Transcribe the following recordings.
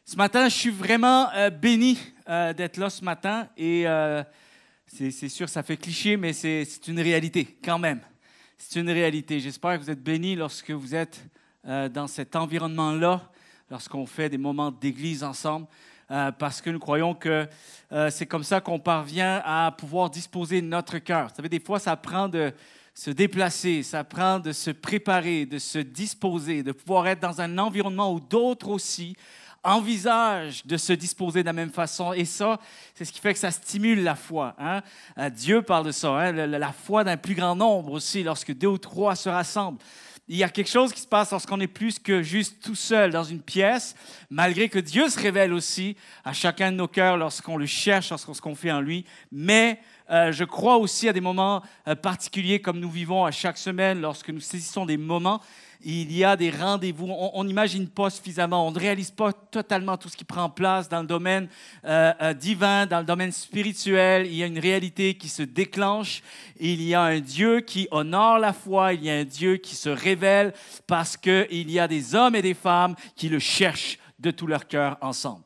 Ce matin, je suis vraiment béni d'être là ce matin et c'est sûr, ça fait cliché, mais c'est une réalité quand même. C'est une réalité. J'espère que vous êtes bénis lorsque vous êtes dans cet environnement-là, lorsqu'on fait des moments d'église ensemble, parce que nous croyons que c'est comme ça qu'on parvient à pouvoir disposer notre cœur. Vous savez, des fois, ça prend de se déplacer, ça prend de se préparer, de se disposer, de pouvoir être dans un environnement où d'autres aussi envisagent de se disposer de la même façon. Et ça, c'est ce qui fait que ça stimule la foi. Hein? Dieu parle de ça, hein? La foi d'un plus grand nombre aussi, lorsque 2 ou 3 se rassemblent. Il y a quelque chose qui se passe lorsqu'on est plus que juste tout seul dans une pièce, malgré que Dieu se révèle aussi à chacun de nos cœurs lorsqu'on le cherche, lorsqu'on se confie en lui. Mais je crois aussi à des moments particuliers comme nous vivons à chaque semaine, lorsque nous saisissons des moments. Il y a des rendez-vous, on n'imagine pas suffisamment, on ne réalise pas totalement tout ce qui prend place dans le domaine divin, dans le domaine spirituel. Il y a une réalité qui se déclenche. Il y a un Dieu qui honore la foi, il y a un Dieu qui se révèle parce qu'il y a des hommes et des femmes qui le cherchent de tout leur cœur ensemble.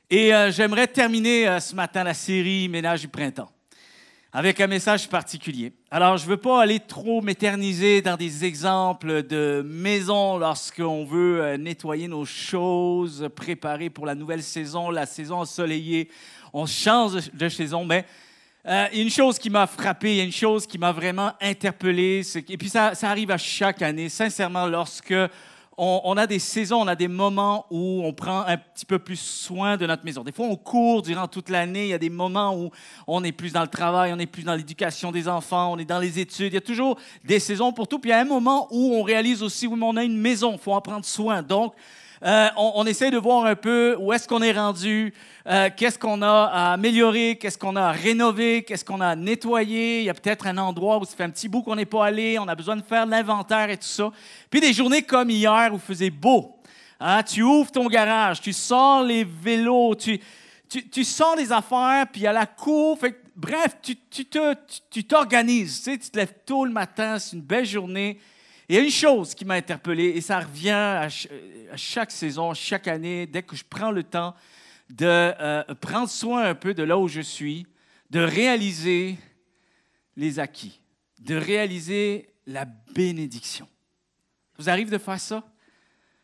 Et j'aimerais terminer ce matin la série Ménage du printemps avec un message particulier. Alors, je ne veux pas aller trop m'éterniser dans des exemples de maisons lorsqu'on veut nettoyer nos choses, préparer pour la nouvelle saison, la saison ensoleillée. On change de saison, mais il y a une chose qui m'a frappé, il y a une chose qui m'a vraiment interpellé, et puis ça arrive à chaque année, sincèrement, lorsque on a des saisons, on a des moments où on prend un petit peu plus soin de notre maison. Des fois, on court durant toute l'année. Il y a des moments où on est plus dans le travail, on est plus dans l'éducation des enfants, on est dans les études. Il y a toujours des saisons pour tout. Puis il y a un moment où on réalise aussi, oui, mais on a une maison, il faut en prendre soin. Donc, on essaie de voir un peu où est-ce qu'on est rendu, qu'est-ce qu'on a à améliorer, qu'est-ce qu'on a à rénover, qu'est-ce qu'on a à nettoyer. Il y a peut-être un endroit où ça fait un petit bout qu'on n'est pas allé, on a besoin de faire l'inventaire et tout ça. Puis des journées comme hier où il faisait beau, hein, tu ouvres ton garage, tu sors les vélos, tu sors les affaires, puis à la cour, bref, tu t'organises, tu te lèves tôt le matin, c'est une belle journée. Il y a une chose qui m'a interpellé, et ça revient à chaque saison, chaque année, dès que je prends le temps de prendre soin un peu de là où je suis, de réaliser les acquis, de réaliser la bénédiction. Ça vous arrive de faire ça?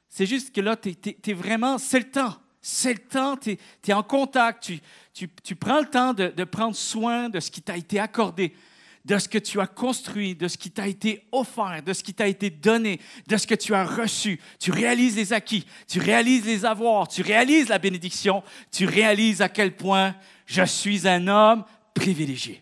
C'est juste que là, t'es vraiment, c'est le temps, tu es en contact, tu prends le temps de prendre soin de ce qui t'a été accordé, de ce que tu as construit, de ce qui t'a été offert, de ce qui t'a été donné, de ce que tu as reçu. Tu réalises les acquis, tu réalises les avoirs, tu réalises la bénédiction, tu réalises à quel point je suis un homme privilégié.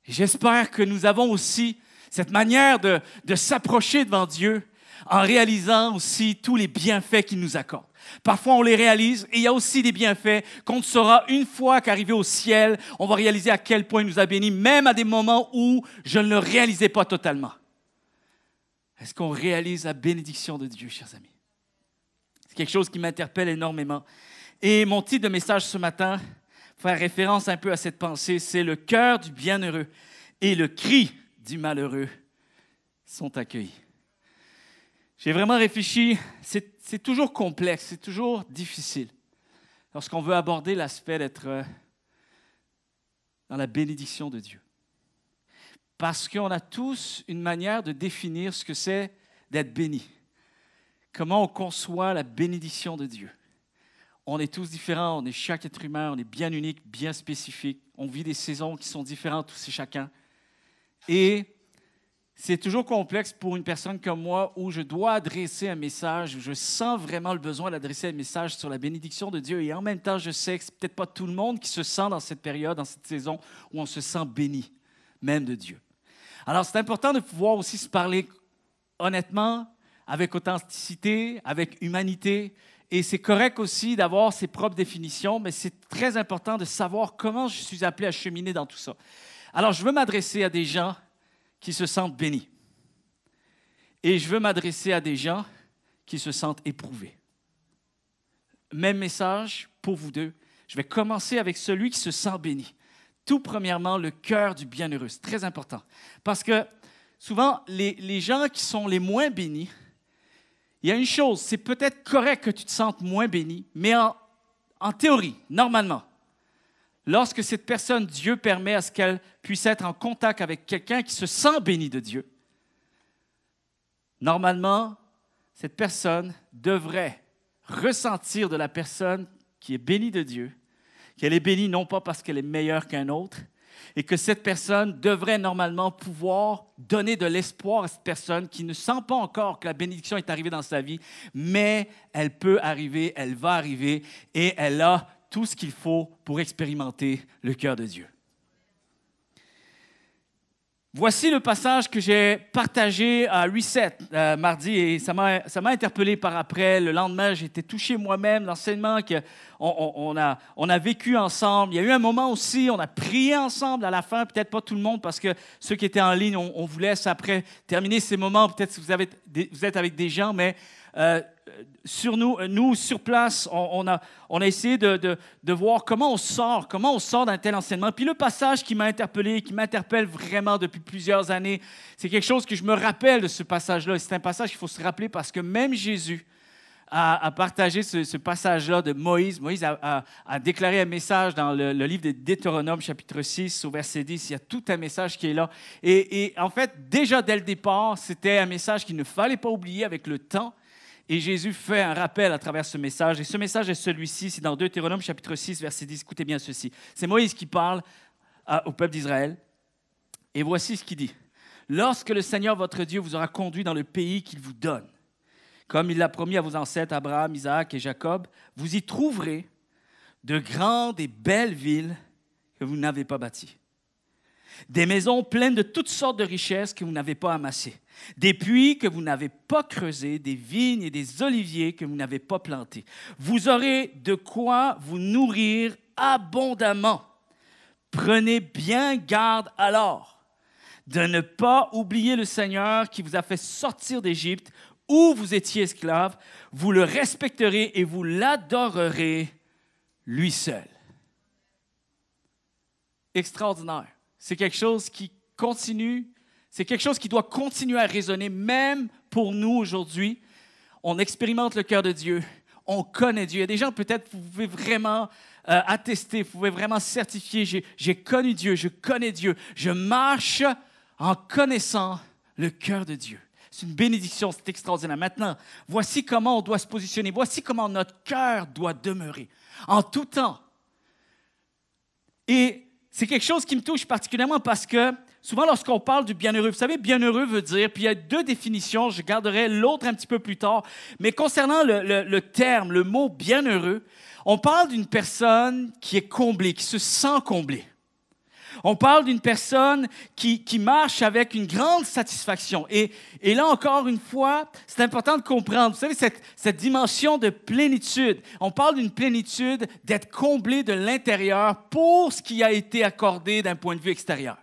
Et j'espère que nous avons aussi cette manière de s'approcher devant Dieu en réalisant aussi tous les bienfaits qu'il nous accorde. Parfois, on les réalise et il y a aussi des bienfaits qu'on ne saura une fois qu'arrivé au ciel, on va réaliser à quel point il nous a bénis, même à des moments où je ne le réalisais pas totalement. Est-ce qu'on réalise la bénédiction de Dieu, chers amis? C'est quelque chose qui m'interpelle énormément. Et mon titre de message ce matin, faire référence un peu à cette pensée, c'est « Le cœur du bienheureux et le cri du malheureux sont accueillis ». J'ai vraiment réfléchi, c'est toujours complexe, c'est toujours difficile lorsqu'on veut aborder l'aspect d'être dans la bénédiction de Dieu. Parce qu'on a tous une manière de définir ce que c'est d'être béni. Comment on conçoit la bénédiction de Dieu. On est tous différents, on est chaque être humain, on est bien unique, bien spécifique. On vit des saisons qui sont différentes tous et chacun. Et c'est toujours complexe pour une personne comme moi où je dois adresser un message, où je sens vraiment le besoin d'adresser un message sur la bénédiction de Dieu. Et en même temps, je sais que ce n'est peut-être pas tout le monde qui se sent dans cette période, dans cette saison où on se sent béni, même de Dieu. Alors, c'est important de pouvoir aussi se parler honnêtement, avec authenticité, avec humanité. Et c'est correct aussi d'avoir ses propres définitions, mais c'est très important de savoir comment je suis appelé à cheminer dans tout ça. Alors, je veux m'adresser à des gens qui se sentent bénis. Et je veux m'adresser à des gens qui se sentent éprouvés. Même message pour vous deux. Je vais commencer avec celui qui se sent béni. Tout premièrement, le cœur du bienheureux. C'est très important. Parce que souvent, les gens qui sont les moins bénis, il y a une chose, c'est peut-être correct que tu te sentes moins béni, mais en théorie, normalement, lorsque cette personne, Dieu permet à ce qu'elle puisse être en contact avec quelqu'un qui se sent béni de Dieu, normalement, cette personne devrait ressentir de la personne qui est bénie de Dieu, qu'elle est bénie non pas parce qu'elle est meilleure qu'un autre, et que cette personne devrait normalement pouvoir donner de l'espoir à cette personne qui ne sent pas encore que la bénédiction est arrivée dans sa vie, mais elle peut arriver, elle va arriver, et elle a tout ce qu'il faut pour expérimenter le cœur de Dieu. Voici le passage que j'ai partagé à Reset mardi et ça m'a interpellé par après. Le lendemain, j'ai été touché moi-même, l'enseignement qu'on a vécu ensemble. Il y a eu un moment aussi, on a prié ensemble à la fin, peut-être pas tout le monde parce que ceux qui étaient en ligne, on vous laisse après terminer ces moments, peut-être si vous êtes avec des gens, mais nous, sur place, on a essayé de voir comment on sort d'un tel enseignement. Puis le passage qui m'a interpellé, qui m'interpelle vraiment depuis plusieurs années, c'est quelque chose que je me rappelle de ce passage-là. C'est un passage qu'il faut se rappeler parce que même Jésus a partagé ce passage-là de Moïse. Moïse a déclaré un message dans le livre de Deutéronome, chapitre 6, au verset 10. Il y a tout un message qui est là. Et en fait, déjà dès le départ, c'était un message qu'il ne fallait pas oublier avec le temps. Et Jésus fait un rappel à travers ce message. Et ce message est celui-ci, c'est dans Deutéronome chapitre 6, verset 10. Écoutez bien ceci. C'est Moïse qui parle au peuple d'Israël. Et voici ce qu'il dit. « Lorsque le Seigneur votre Dieu vous aura conduit dans le pays qu'il vous donne, comme il l'a promis à vos ancêtres Abraham, Isaac et Jacob, vous y trouverez de grandes et belles villes que vous n'avez pas bâties. Des maisons pleines de toutes sortes de richesses que vous n'avez pas amassées. Des puits que vous n'avez pas creusés, des vignes et des oliviers que vous n'avez pas plantés. Vous aurez de quoi vous nourrir abondamment. Prenez bien garde alors de ne pas oublier le Seigneur qui vous a fait sortir d'Égypte où vous étiez esclaves. Vous le respecterez et vous l'adorerez lui seul. » Extraordinaire. C'est quelque chose qui continue, c'est quelque chose qui doit continuer à résonner, même pour nous aujourd'hui. On expérimente le cœur de Dieu, on connaît Dieu. Il y a des gens, peut-être, vous pouvez vraiment attester, vous pouvez vraiment certifier, j'ai connu Dieu, je connais Dieu, je marche en connaissant le cœur de Dieu. C'est une bénédiction, c'est extraordinaire. Maintenant, voici comment on doit se positionner, voici comment notre cœur doit demeurer en tout temps. Et c'est quelque chose qui me touche particulièrement parce que souvent, lorsqu'on parle du bienheureux, vous savez, bienheureux veut dire, puis il y a deux définitions, je garderai l'autre un petit peu plus tard, mais concernant le terme, le mot bienheureux, on parle d'une personne qui est comblée, qui se sent comblée. On parle d'une personne qui marche avec une grande satisfaction. Et là, encore une fois, c'est important de comprendre. Vous savez, cette dimension de plénitude, on parle d'une plénitude d'être comblé de l'intérieur pour ce qui a été accordé d'un point de vue extérieur.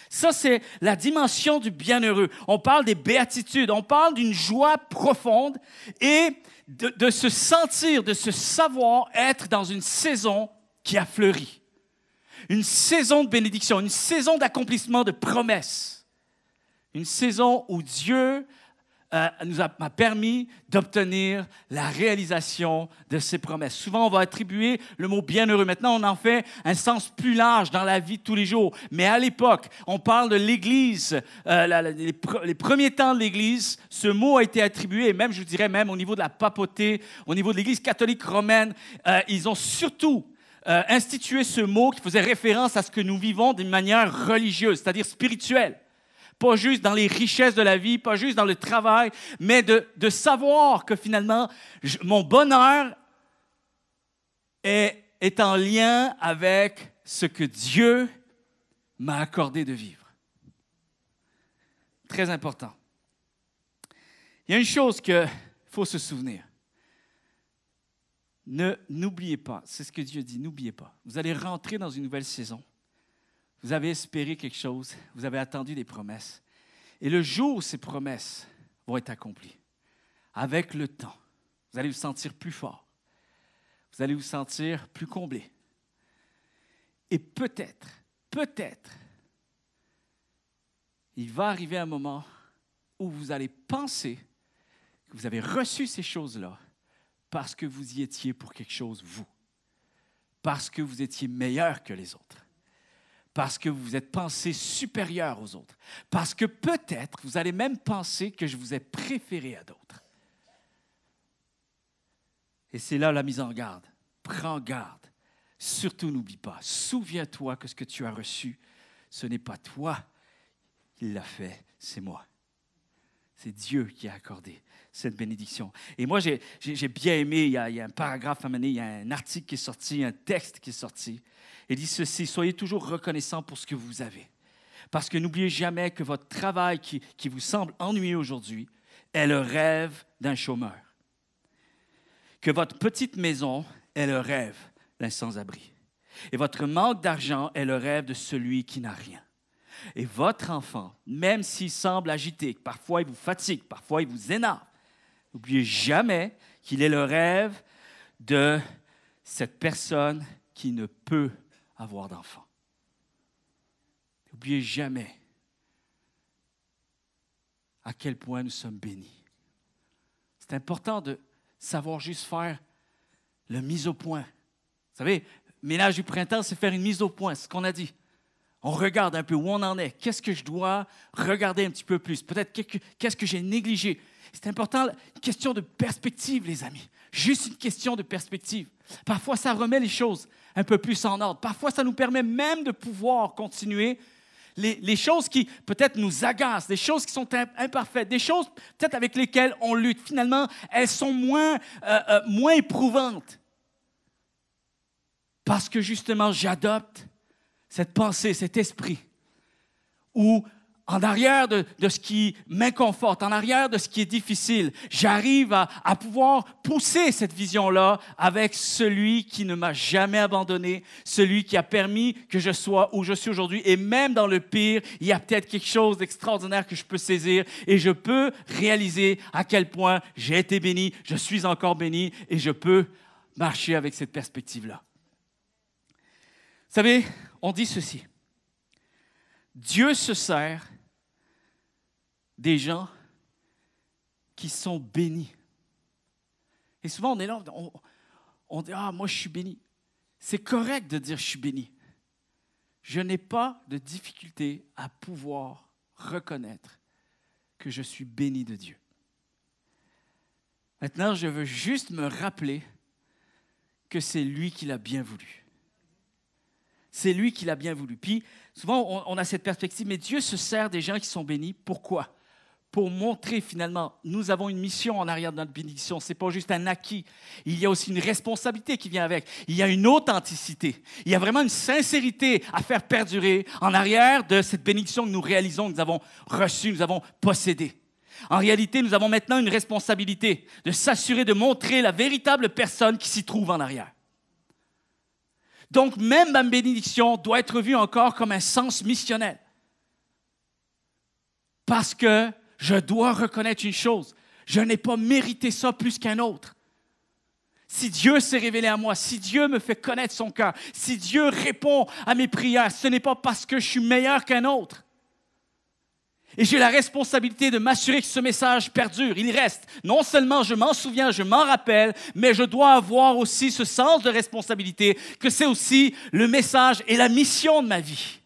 Ça, c'est la dimension du bienheureux. On parle des béatitudes, on parle d'une joie profonde et de se sentir, de se savoir être dans une saison qui a fleuri. Une saison de bénédiction, une saison d'accomplissement de promesses. Une saison où Dieu nous a permis d'obtenir la réalisation de ses promesses. Souvent, on va attribuer le mot bienheureux. Maintenant, on en fait un sens plus large dans la vie de tous les jours. Mais à l'époque, on parle de l'Église, les premiers temps de l'Église, ce mot a été attribué, et même, je vous dirais, même au niveau de la papauté, au niveau de l'Église catholique romaine, ils ont surtout instituer ce mot qui faisait référence à ce que nous vivons d'une manière religieuse, c'est-à-dire spirituelle. Pas juste dans les richesses de la vie, pas juste dans le travail, mais de savoir que finalement, mon bonheur est en lien avec ce que Dieu m'a accordé de vivre. Très important. Il y a une chose qu'il faut se souvenir. N'oubliez pas, c'est ce que Dieu dit, n'oubliez pas. Vous allez rentrer dans une nouvelle saison. Vous avez espéré quelque chose, vous avez attendu des promesses. Et le jour où ces promesses vont être accomplies, avec le temps, vous allez vous sentir plus fort. Vous allez vous sentir plus comblé. Et peut-être, il va arriver un moment où vous allez penser Vous avez reçu ces choses-là parce que vous y étiez pour quelque chose, vous. Parce que vous étiez meilleur que les autres. Parce que vous vous êtes pensé supérieur aux autres. Parce que peut-être, vous allez même penser que je vous ai préféré à d'autres. Et c'est là la mise en garde. Prends garde. Surtout n'oublie pas. Souviens-toi que ce que tu as reçu, ce n'est pas toi qui l'a fait, c'est moi. C'est Dieu qui a accordé cette bénédiction. Et moi, j'ai bien aimé, il y a un paragraphe à un moment donné, il y a un article qui est sorti, un texte qui est sorti. Il dit ceci, soyez toujours reconnaissants pour ce que vous avez. Parce que n'oubliez jamais que votre travail qui vous semble ennuyeux aujourd'hui est le rêve d'un chômeur. Que votre petite maison est le rêve d'un sans-abri. Et votre manque d'argent est le rêve de celui qui n'a rien. Et votre enfant, même s'il semble agité, parfois il vous fatigue, parfois il vous énerve, n'oubliez jamais qu'il est le rêve de cette personne qui ne peut avoir d'enfant. N'oubliez jamais à quel point nous sommes bénis. C'est important de savoir juste faire la mise au point. Vous savez, ménage du printemps, c'est faire une mise au point, c'est ce qu'on a dit. On regarde un peu où on en est. Qu'est-ce que je dois regarder un petit peu plus? Peut-être qu'est-ce que j'ai négligé? C'est important, une question de perspective, les amis. Juste une question de perspective. Parfois, ça remet les choses un peu plus en ordre. Parfois, ça nous permet même de pouvoir continuer les choses qui peut-être nous agacent, des choses qui sont imparfaites, des choses peut-être avec lesquelles on lutte. Finalement, elles sont moins éprouvantes. Parce que justement, j'adopte cette pensée, cet esprit, où en arrière de ce qui m'inconforte, en arrière de ce qui est difficile, j'arrive à pouvoir pousser cette vision-là avec celui qui ne m'a jamais abandonné, celui qui a permis que je sois où je suis aujourd'hui. Et même dans le pire, il y a peut-être quelque chose d'extraordinaire que je peux saisir et je peux réaliser à quel point j'ai été béni, je suis encore béni et je peux marcher avec cette perspective-là. Vous savez, on dit ceci. Dieu se sert des gens qui sont bénis. Et souvent, on est là, on dit « Ah, moi, je suis béni. » C'est correct de dire « Je suis béni. » Je n'ai pas de difficulté à pouvoir reconnaître que je suis béni de Dieu. Maintenant, je veux juste me rappeler que c'est lui qui l'a bien voulu. C'est lui qui l'a bien voulu. Puis, souvent, on a cette perspective, mais Dieu se sert des gens qui sont bénis. Pourquoi? Pour montrer, finalement, nous avons une mission en arrière de notre bénédiction. Ce n'est pas juste un acquis. Il y a aussi une responsabilité qui vient avec. Il y a une authenticité. Il y a vraiment une sincérité à faire perdurer en arrière de cette bénédiction que nous réalisons, que nous avons reçue, nous avons possédée. En réalité, nous avons maintenant une responsabilité de s'assurer de montrer la véritable personne qui s'y trouve en arrière. Donc, même ma bénédiction doit être vue encore comme un sens missionnel. Parce que je dois reconnaître une chose, je n'ai pas mérité ça plus qu'un autre. Si Dieu s'est révélé à moi, si Dieu me fait connaître son cœur, si Dieu répond à mes prières, ce n'est pas parce que je suis meilleur qu'un autre. Et j'ai la responsabilité de m'assurer que ce message perdure. Il reste. Non seulement je m'en souviens, je m'en rappelle, mais je dois avoir aussi ce sens de responsabilité que c'est aussi le message et la mission de ma vie.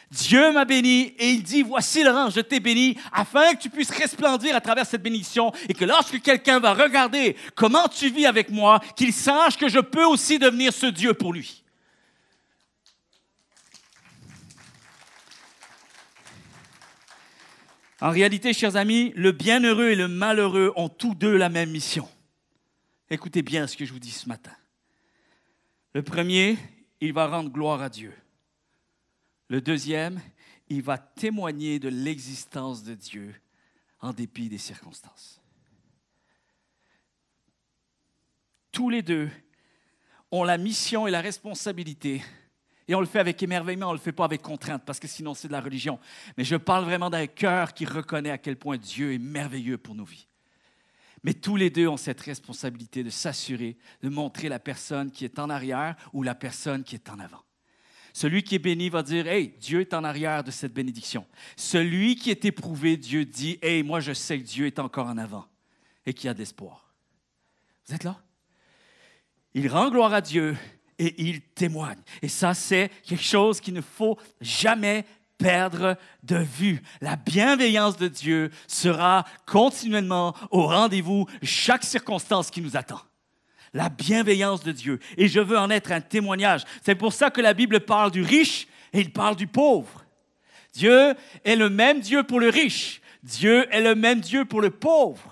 Dieu m'a béni et il dit, voici Laurent, je t'ai béni afin que tu puisses resplendir à travers cette bénédiction et que lorsque quelqu'un va regarder comment tu vis avec moi, qu'il sache que je peux aussi devenir ce Dieu pour lui. En réalité, chers amis, le bienheureux et le malheureux ont tous deux la même mission. Écoutez bien ce que je vous dis ce matin. Le premier, il va rendre gloire à Dieu. Le deuxième, il va témoigner de l'existence de Dieu en dépit des circonstances. Tous les deux ont la mission et la responsabilité. Et on le fait avec émerveillement, on ne le fait pas avec contrainte, parce que sinon c'est de la religion. Mais je parle vraiment d'un cœur qui reconnaît à quel point Dieu est merveilleux pour nos vies. Mais tous les deux ont cette responsabilité de s'assurer, de montrer la personne qui est en arrière ou la personne qui est en avant. Celui qui est béni va dire « Hey, Dieu est en arrière de cette bénédiction. » Celui qui est éprouvé, Dieu dit « Hey, moi je sais que Dieu est encore en avant. » et qui a de l'espoir. Vous êtes là? Il rend gloire à Dieu et il témoigne. Et ça, c'est quelque chose qu'il ne faut jamais perdre de vue. La bienveillance de Dieu sera continuellement au rendez-vous chaque circonstance qui nous attend. La bienveillance de Dieu. Et je veux en être un témoignage. C'est pour ça que la Bible parle du riche et il parle du pauvre. Dieu est le même Dieu pour le riche. Dieu est le même Dieu pour le pauvre.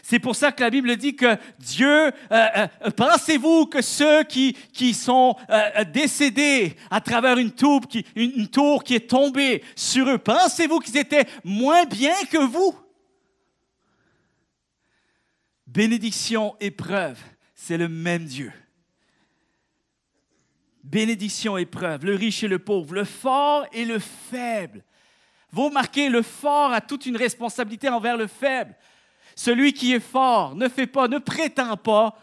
C'est pour ça que la Bible dit que Dieu, pensez-vous que ceux qui sont décédés à travers une tour qui est tombée sur eux, pensez-vous qu'ils étaient moins bien que vous? Bénédiction, épreuve, c'est le même Dieu. Bénédiction, épreuve, le riche et le pauvre, le fort et le faible. Vous remarquez, le fort a toute une responsabilité envers le faible. Celui qui est fort ne prétend pas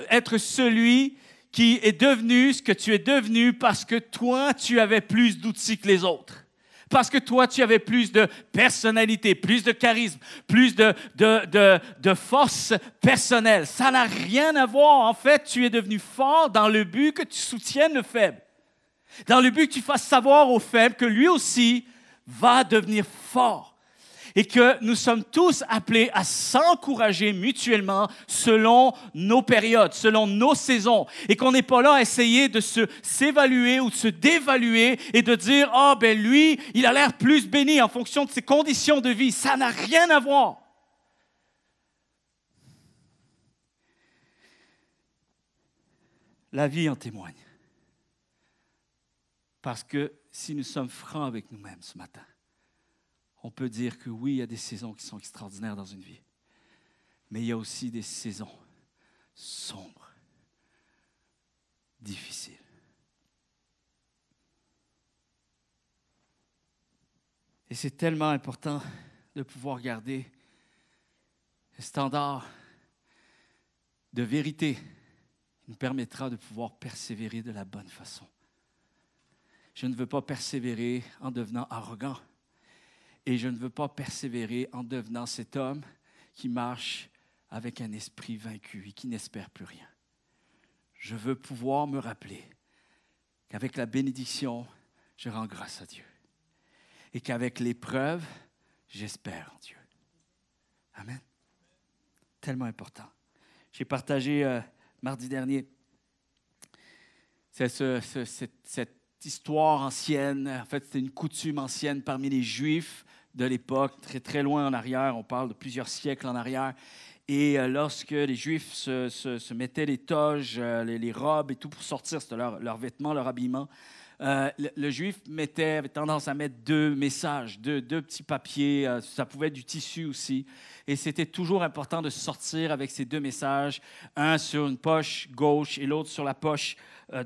être celui qui est devenu ce que tu es devenu parce que toi, tu avais plus d'outils que les autres. Parce que toi, tu avais plus de personnalité, plus de charisme, plus de force personnelle. Ça n'a rien à voir. En fait, tu es devenu fort dans le but que tu soutiennes le faible. Dans le but que tu fasses savoir au faible que lui aussi va devenir fort. Et que nous sommes tous appelés à s'encourager mutuellement selon nos périodes, selon nos saisons. Et qu'on n'est pas là à essayer de s'évaluer ou de se dévaluer et de dire « Ah, ben lui, il a l'air plus béni en fonction de ses conditions de vie. » Ça n'a rien à voir. La vie en témoigne. Parce que si nous sommes francs avec nous-mêmes ce matin, on peut dire que oui, il y a des saisons qui sont extraordinaires dans une vie, mais il y a aussi des saisons sombres, difficiles. Et c'est tellement important de pouvoir garder le standard de vérité qui nous permettra de pouvoir persévérer de la bonne façon. Je ne veux pas persévérer en devenant arrogant. Et je ne veux pas persévérer en devenant cet homme qui marche avec un esprit vaincu et qui n'espère plus rien. Je veux pouvoir me rappeler qu'avec la bénédiction, je rends grâce à Dieu. Et qu'avec l'épreuve, j'espère en Dieu. Amen. Tellement important. J'ai partagé mardi dernier cette histoire ancienne. En fait, c'était une coutume ancienne parmi les Juifs de l'époque, très, très loin en arrière. On parle de plusieurs siècles en arrière. Et lorsque les Juifs se mettaient les toges, les robes et tout pour sortir, c'était leurs vêtements, leur habillement, le Juif avait tendance à mettre deux messages, deux petits papiers. Ça pouvait être du tissu aussi. Et c'était toujours important de sortir avec ces deux messages, un sur une poche gauche et l'autre sur la poche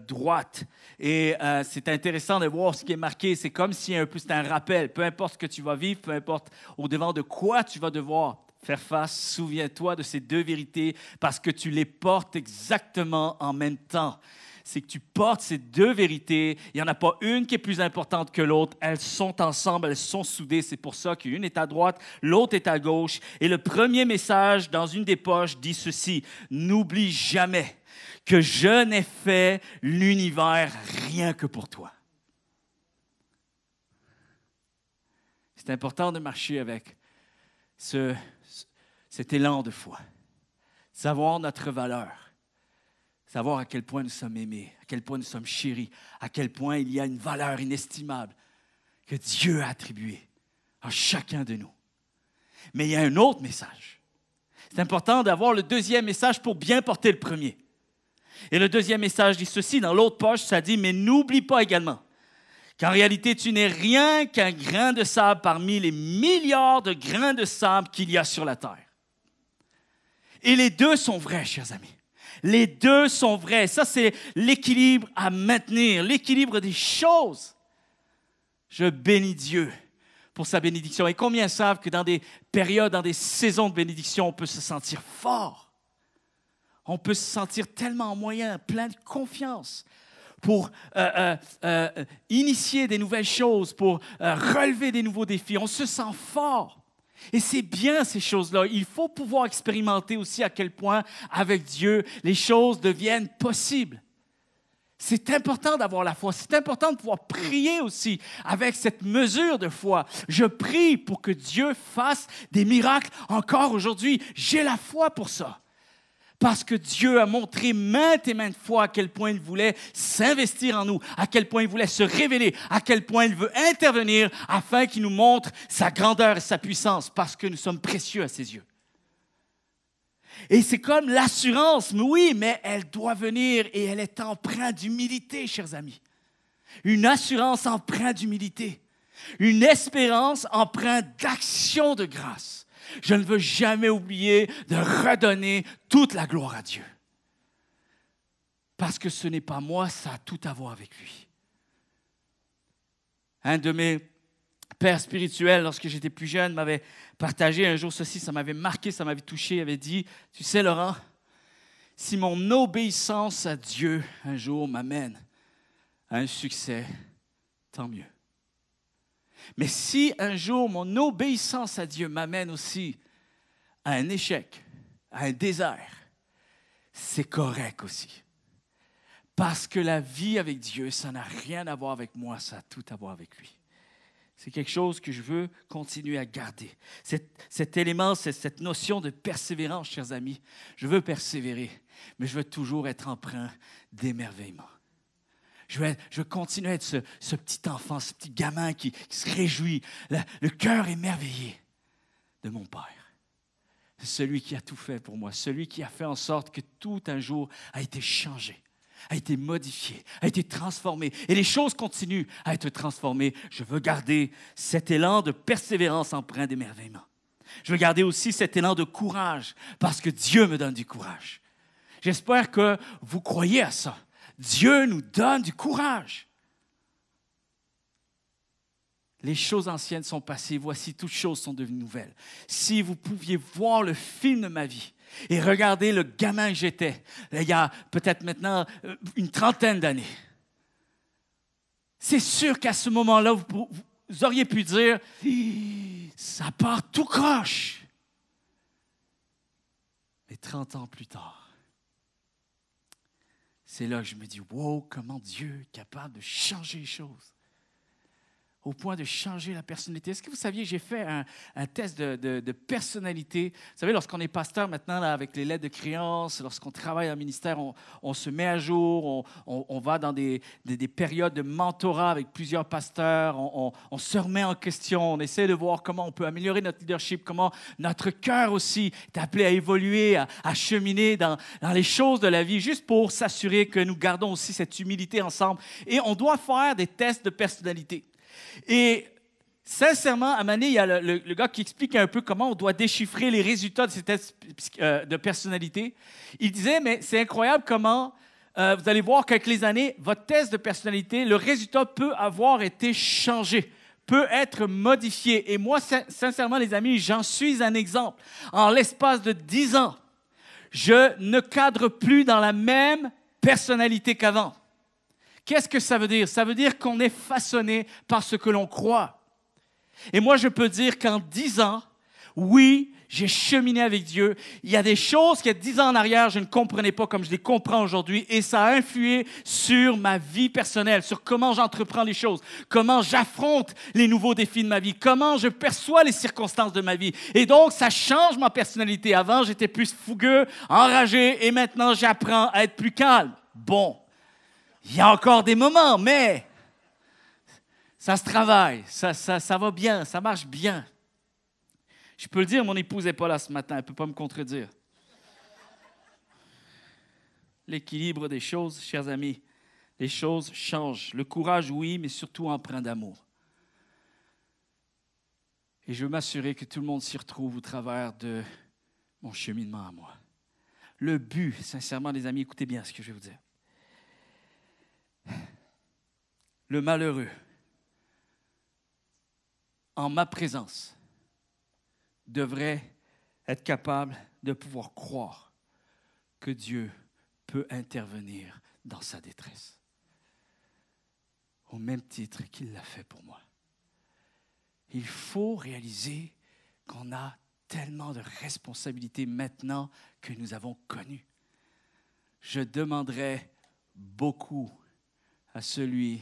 droite. Et c'est intéressant de voir ce qui est marqué. C'est comme si c'est un rappel. Peu importe ce que tu vas vivre, peu importe au-devant de quoi tu vas devoir faire face, souviens-toi de ces deux vérités parce que tu les portes exactement en même temps. C'est que tu portes ces deux vérités. Il n'y en a pas une qui est plus importante que l'autre. Elles sont ensemble, elles sont soudées. C'est pour ça qu'une est à droite, l'autre est à gauche. Et le premier message dans une des poches dit ceci: « N'oublie jamais que je n'ai fait l'univers rien que pour toi. » C'est important de marcher avec cet élan de foi, savoir notre valeur. Savoir à quel point nous sommes aimés, à quel point nous sommes chéris, à quel point il y a une valeur inestimable que Dieu a attribuée à chacun de nous. Mais il y a un autre message. C'est important d'avoir le deuxième message pour bien porter le premier. Et le deuxième message dit ceci, dans l'autre poche, ça dit « Mais n'oublie pas également qu'en réalité, tu n'es rien qu'un grain de sable parmi les milliards de grains de sable qu'il y a sur la terre. » Et les deux sont vrais, chers amis. Les deux sont vrais. Ça, c'est l'équilibre à maintenir, l'équilibre des choses. Je bénis Dieu pour sa bénédiction. Et combien savent que dans des périodes, dans des saisons de bénédiction, on peut se sentir fort. On peut se sentir tellement moyen, plein de confiance pour initier des nouvelles choses, pour relever des nouveaux défis. On se sent fort. Et c'est bien ces choses-là. Il faut pouvoir expérimenter aussi à quel point, avec Dieu, les choses deviennent possibles. C'est important d'avoir la foi. C'est important de pouvoir prier aussi avec cette mesure de foi. Je prie pour que Dieu fasse des miracles encore aujourd'hui. J'ai la foi pour ça. Parce que Dieu a montré maintes et maintes fois à quel point il voulait s'investir en nous, à quel point il voulait se révéler, à quel point il veut intervenir afin qu'il nous montre sa grandeur et sa puissance, parce que nous sommes précieux à ses yeux. Et c'est comme l'assurance, oui, mais elle doit venir et elle est empreinte d'humilité, chers amis. Une assurance empreinte d'humilité. Une espérance empreinte d'action de grâce. Je ne veux jamais oublier de redonner toute la gloire à Dieu. Parce que ce n'est pas moi, ça a tout à voir avec lui. Un de mes pères spirituels, lorsque j'étais plus jeune, m'avait partagé un jour ceci, ça m'avait marqué, ça m'avait touché. Il avait dit, tu sais Laurent, si mon obéissance à Dieu un jour m'amène à un succès, tant mieux. Mais si un jour mon obéissance à Dieu m'amène aussi à un échec, à un désert, c'est correct aussi. Parce que la vie avec Dieu, ça n'a rien à voir avec moi, ça a tout à voir avec lui. C'est quelque chose que je veux continuer à garder. Cet élément, cette notion de persévérance, chers amis, je veux persévérer, mais je veux toujours être empreint d'émerveillement. Je veux continuer à être ce petit enfant, ce petit gamin qui se réjouit, le cœur émerveillé de mon Père. Celui qui a tout fait pour moi, celui qui a fait en sorte que tout un jour a été changé, a été modifié, a été transformé. Et les choses continuent à être transformées. Je veux garder cet élan de persévérance empreint d'émerveillement. Je veux garder aussi cet élan de courage parce que Dieu me donne du courage. J'espère que vous croyez à ça. Dieu nous donne du courage. Les choses anciennes sont passées, voici toutes choses sont devenues nouvelles. Si vous pouviez voir le film de ma vie et regarder le gamin que j'étais, il y a peut-être maintenant une trentaine d'années, c'est sûr qu'à ce moment-là, vous auriez pu dire, ça part tout croche. Mais 30 ans plus tard, c'est là que je me dis, wow, comment Dieu est capable de changer les choses. Au point de changer la personnalité. Est-ce que vous saviez, j'ai fait un test de personnalité. Vous savez, lorsqu'on est pasteur maintenant, là, avec les lettres de créance, lorsqu'on travaille en ministère, on se met à jour, on va dans des périodes de mentorat avec plusieurs pasteurs, on se remet en question, on essaie de voir comment on peut améliorer notre leadership, comment notre cœur aussi est appelé à évoluer, à cheminer dans les choses de la vie, juste pour s'assurer que nous gardons aussi cette humilité ensemble. Et on doit faire des tests de personnalité. Et sincèrement, à Mané, il y a le gars qui explique un peu comment on doit déchiffrer les résultats de ces tests de personnalité. Il disait, mais c'est incroyable comment vous allez voir qu'avec les années, votre test de personnalité, le résultat peut avoir été changé, peut être modifié. Et moi, sincèrement, les amis, j'en suis un exemple. En l'espace de 10 ans, je ne cadre plus dans la même personnalité qu'avant. Qu'est-ce que ça veut dire? Ça veut dire qu'on est façonné par ce que l'on croit. Et moi, je peux dire qu'en 10 ans, oui, j'ai cheminé avec Dieu. Il y a des choses qu'il y a 10 ans en arrière, je ne comprenais pas comme je les comprends aujourd'hui. Et ça a influé sur ma vie personnelle, sur comment j'entreprends les choses, comment j'affronte les nouveaux défis de ma vie, comment je perçois les circonstances de ma vie. Et donc, ça change ma personnalité. Avant, j'étais plus fougueux, enragé, et maintenant, j'apprends à être plus calme. Bon. Il y a encore des moments, mais ça se travaille, ça va bien, ça marche bien. Je peux le dire, mon épouse n'est pas là ce matin, elle ne peut pas me contredire. L'équilibre des choses, chers amis, les choses changent. Le courage, oui, mais surtout empreint d'amour. Et je veux m'assurer que tout le monde s'y retrouve au travers de mon cheminement à moi. Le but, sincèrement, les amis, écoutez bien ce que je vais vous dire. Le malheureux, en ma présence, devrait être capable de pouvoir croire que Dieu peut intervenir dans sa détresse, au même titre qu'il l'a fait pour moi. Il faut réaliser qu'on a tellement de responsabilités maintenant que nous avons connu. Je demanderai beaucoup à celui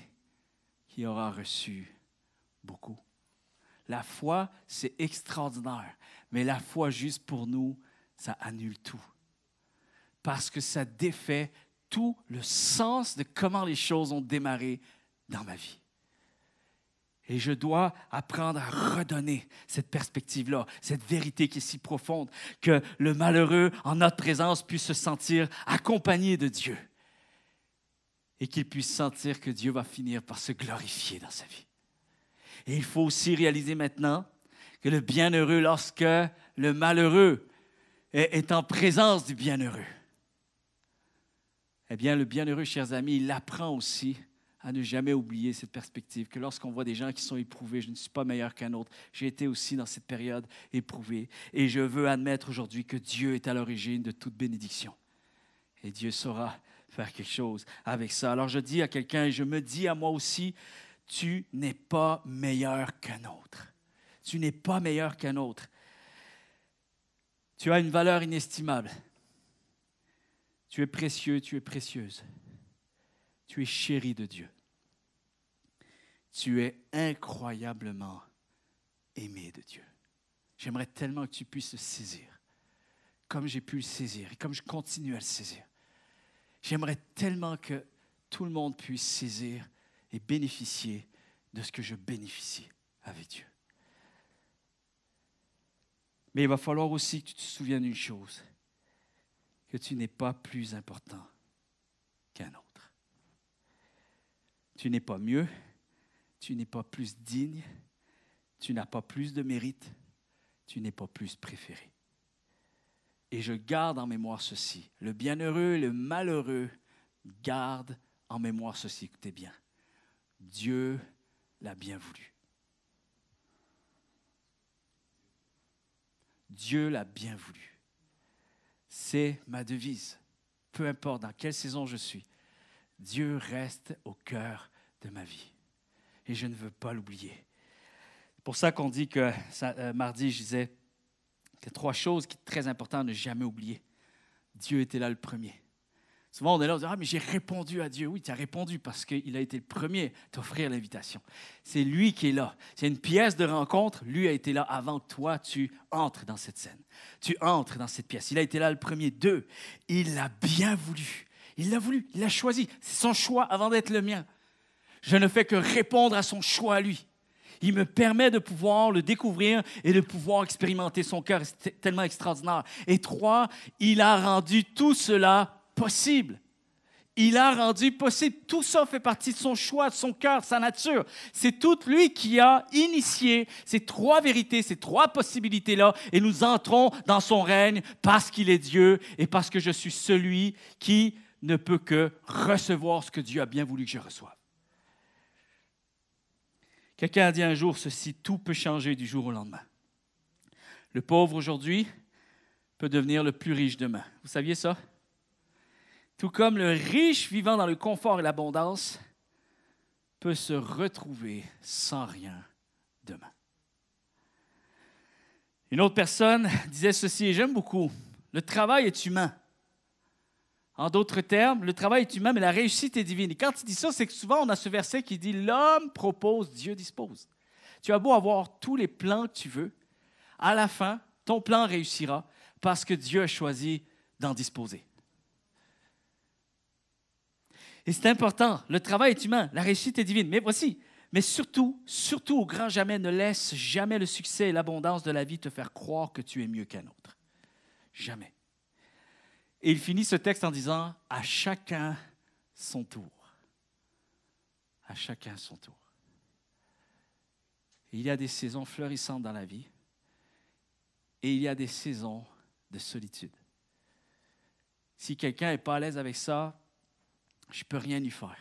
qui aura reçu beaucoup. La foi, c'est extraordinaire, mais la foi juste pour nous, ça annule tout. Parce que ça défait tout le sens de comment les choses ont démarré dans ma vie. Et je dois apprendre à redonner cette perspective-là, cette vérité qui est si profonde, que le malheureux, en notre présence, puisse se sentir accompagné de Dieu et qu'il puisse sentir que Dieu va finir par se glorifier dans sa vie. Et il faut aussi réaliser maintenant que le bienheureux, lorsque le malheureux est en présence du bienheureux, eh bien, le bienheureux, chers amis, il apprend aussi à ne jamais oublier cette perspective, que lorsqu'on voit des gens qui sont éprouvés, je ne suis pas meilleur qu'un autre. J'ai été aussi dans cette période éprouvé. Et je veux admettre aujourd'hui que Dieu est à l'origine de toute bénédiction. Et Dieu saura faire quelque chose avec ça. Alors je dis à quelqu'un, et je me dis à moi aussi, tu n'es pas meilleur qu'un autre. Tu n'es pas meilleur qu'un autre. Tu as une valeur inestimable. Tu es précieux, tu es précieuse. Tu es chéri de Dieu. Tu es incroyablement aimé de Dieu. J'aimerais tellement que tu puisses le saisir, comme j'ai pu le saisir et comme je continue à le saisir. J'aimerais tellement que tout le monde puisse saisir et bénéficier de ce que je bénéficie avec Dieu. Mais il va falloir aussi que tu te souviennes d'une chose, que tu n'es pas plus important qu'un autre. Tu n'es pas mieux, tu n'es pas plus digne, tu n'as pas plus de mérite, tu n'es pas plus préféré. Et je garde en mémoire ceci. Le bienheureux et le malheureux gardent en mémoire ceci. Écoutez bien. Dieu l'a bien voulu. Dieu l'a bien voulu. C'est ma devise. Peu importe dans quelle saison je suis, Dieu reste au cœur de ma vie. Et je ne veux pas l'oublier. C'est pour ça qu'on dit que mardi, je disais qu'il y a 3 choses qui sont très importantes à ne jamais oublier. Dieu était là le premier. Souvent, on est là, on dit « Ah, mais j'ai répondu à Dieu. » Oui, tu as répondu parce qu'il a été le premier à t'offrir l'invitation. C'est lui qui est là. C'est une pièce de rencontre. Lui a été là avant que toi, tu entres dans cette scène. Tu entres dans cette pièce. Il a été là le premier. 2, il l'a bien voulu. Il l'a voulu, il l'a choisi. C'est son choix avant d'être le mien. Je ne fais que répondre à son choix à lui. Il me permet de pouvoir le découvrir et de pouvoir expérimenter son cœur. C'est tellement extraordinaire. Et 3, il a rendu tout cela possible. Il a rendu possible. Tout ça fait partie de son choix, de son cœur, de sa nature. C'est tout lui qui a initié ces 3 vérités, ces 3 possibilités-là. Et nous entrons dans son règne parce qu'il est Dieu et parce que je suis celui qui ne peut que recevoir ce que Dieu a bien voulu que je reçoive. Quelqu'un a dit un jour ceci, tout peut changer du jour au lendemain. Le pauvre aujourd'hui peut devenir le plus riche demain. Vous saviez ça? Tout comme le riche vivant dans le confort et l'abondance peut se retrouver sans rien demain. Une autre personne disait ceci, et j'aime beaucoup, le travail est humain. En d'autres termes, le travail est humain, mais la réussite est divine. Et quand il dit ça, c'est que souvent, on a ce verset qui dit « L'homme propose, Dieu dispose ». Tu as beau avoir tous les plans que tu veux, à la fin, ton plan réussira parce que Dieu a choisi d'en disposer. Et c'est important, le travail est humain, la réussite est divine. Mais voici, mais surtout au grand jamais, ne laisse jamais le succès et l'abondance de la vie te faire croire que tu es mieux qu'un autre. Jamais. Et il finit ce texte en disant « À chacun son tour. » À chacun son tour. Et il y a des saisons fleurissantes dans la vie et il y a des saisons de solitude. Si quelqu'un n'est pas à l'aise avec ça, je ne peux rien y faire.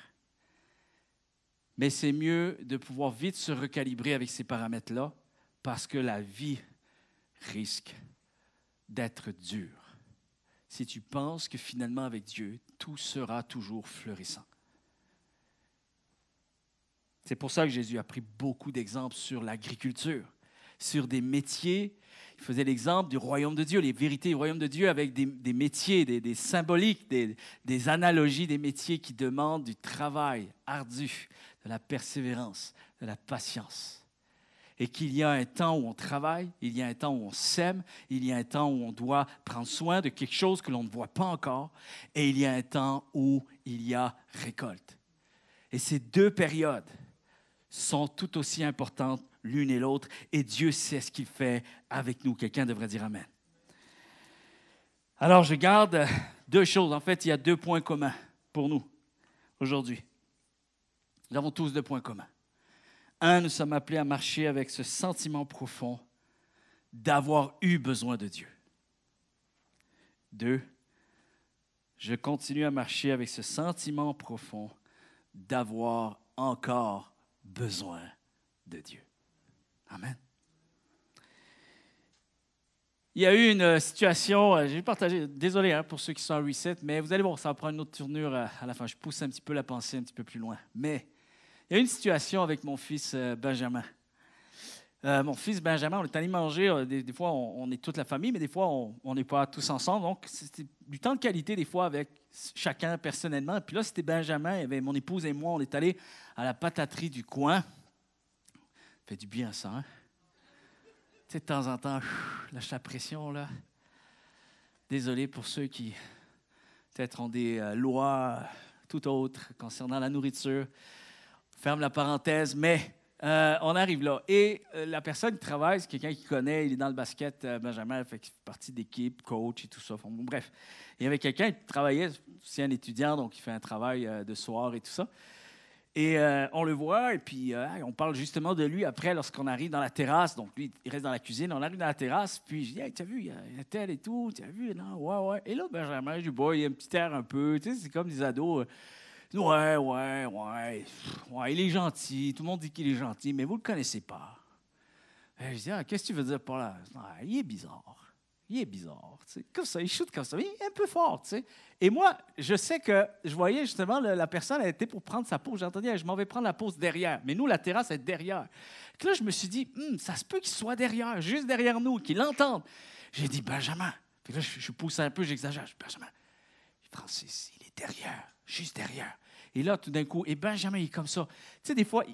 Mais c'est mieux de pouvoir vite se recalibrer avec ces paramètres-là parce que la vie risque d'être dure. Si tu penses que finalement avec Dieu, tout sera toujours fleurissant. C'est pour ça que Jésus a pris beaucoup d'exemples sur l'agriculture. sur des métiers. Il faisait l'exemple du royaume de Dieu, les vérités du royaume de Dieu avec des métiers, des symboliques, des analogies des métiers qui demandent du travail ardu, de la persévérance, de la patience. Et qu'il y a un temps où on travaille, il y a un temps où on sème, il y a un temps où on doit prendre soin de quelque chose que l'on ne voit pas encore, et il y a un temps où il y a récolte. Et ces deux périodes sont tout aussi importantes l'une et l'autre, et Dieu sait ce qu'il fait avec nous. Quelqu'un devrait dire Amen. Alors, je garde deux choses. En fait, il y a 2 points communs pour nous aujourd'hui. Nous avons tous 2 points communs. 1, nous sommes appelés à marcher avec ce sentiment profond d'avoir eu besoin de Dieu. 2, je continue à marcher avec ce sentiment profond d'avoir encore besoin de Dieu. Amen. Il y a eu une situation, j'ai partagé, désolé pour ceux qui sont à Reset, mais vous allez voir, ça va prendre une autre tournure à la fin. Je pousse un petit peu la pensée un petit peu plus loin. Mais il y a eu une situation avec mon fils Benjamin. Mon fils Benjamin, on est allé manger, des fois on est toute la famille, mais des fois on n'est pas tous ensemble. Donc c'était du temps de qualité des fois avec chacun personnellement. Puis là, c'était Benjamin, il y avait mon épouse et moi, on est allés à la pataterie du coin. Ça fait du bien ça, hein? Tu sais, de temps en temps, lâche la pression, là. Désolé pour ceux qui, peut-être, ont des lois tout autres concernant la nourriture. Ferme la parenthèse, mais on arrive là. Et la personne qui travaille, c'est quelqu'un qui connaît, il est dans le basket, Benjamin, fait qu'il fait partie d'équipe, coach et tout ça. Bon, bref, il y avait quelqu'un qui travaillait, c'est un étudiant, donc il fait un travail de soir et tout ça. Et on le voit, et puis on parle justement de lui après lorsqu'on arrive dans la terrasse. Donc lui, il reste dans la cuisine, on arrive dans la terrasse, puis je dis « Hey, t'as vu, il y a tel et tout, t'as vu? Non, ouais. » Et là, Benjamin, je dis « Boy, il y a un petit air un peu, tu sais, c'est comme des ados. Ouais, il est gentil, tout le monde dit qu'il est gentil, mais vous ne le connaissez pas. » Et je dis « Ah, qu'est-ce que tu veux dire par là? » Il est bizarre. Tu sais, comme ça, il shoot comme ça, il est un peu fort, tu sais. Et moi, je sais que je voyais justement la personne, elle était pour prendre sa pause. J'ai entendu, je m'en vais prendre la pause derrière. Mais nous, la terrasse est derrière. Puis là, je me suis dit, ça se peut qu'il soit derrière, juste derrière nous, qu'il l'entende. J'ai dit, Benjamin. Puis là, je pousse un peu, j'exagère. Je dis, Benjamin, Francis, il est derrière, juste derrière. Et là, tout d'un coup, et Benjamin, il est comme ça. Tu sais, des fois,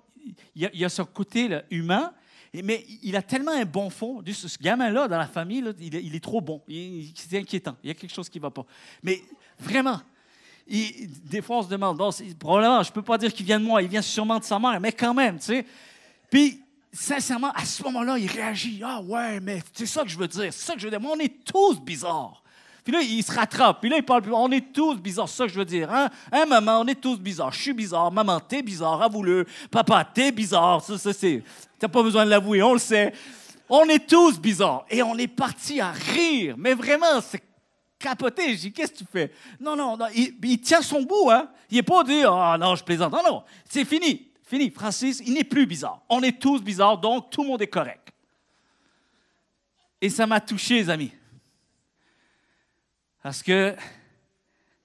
il y a ce côté là, humain. Mais il a tellement un bon fond. Ce gamin-là, dans la famille, là, il est trop bon. C'est inquiétant. Il y a quelque chose qui ne va pas. Mais vraiment, des fois, on se demande, bon, probablement, je ne peux pas dire qu'il vient de moi, il vient sûrement de sa mère, mais quand même, tu sais. Puis, sincèrement, à ce moment-là, il réagit. Ah ouais, mais c'est ça que je veux dire. C'est ça que je veux dire. Moi, on est tous bizarres. Puis là, il se rattrape. Puis là, il parle plus. On est tous bizarres, c'est ça que je veux dire. Hein? Maman, on est tous bizarres. Je suis bizarre. Maman, t'es bizarre. Avoue-le. Papa, t'es bizarre. Ça, c'est... T'as pas besoin de l'avouer, on le sait. On est tous bizarres. Et on est parti à rire. Mais vraiment, c'est capoté. Je dis, qu'est-ce que tu fais? Non. Il tient son bout, hein? Il n'est pas dit, ah non, je plaisante. Non. C'est fini. Francis, il n'est plus bizarre. On est tous bizarres, donc tout le monde est correct. Et ça m'a touché, les amis. Parce que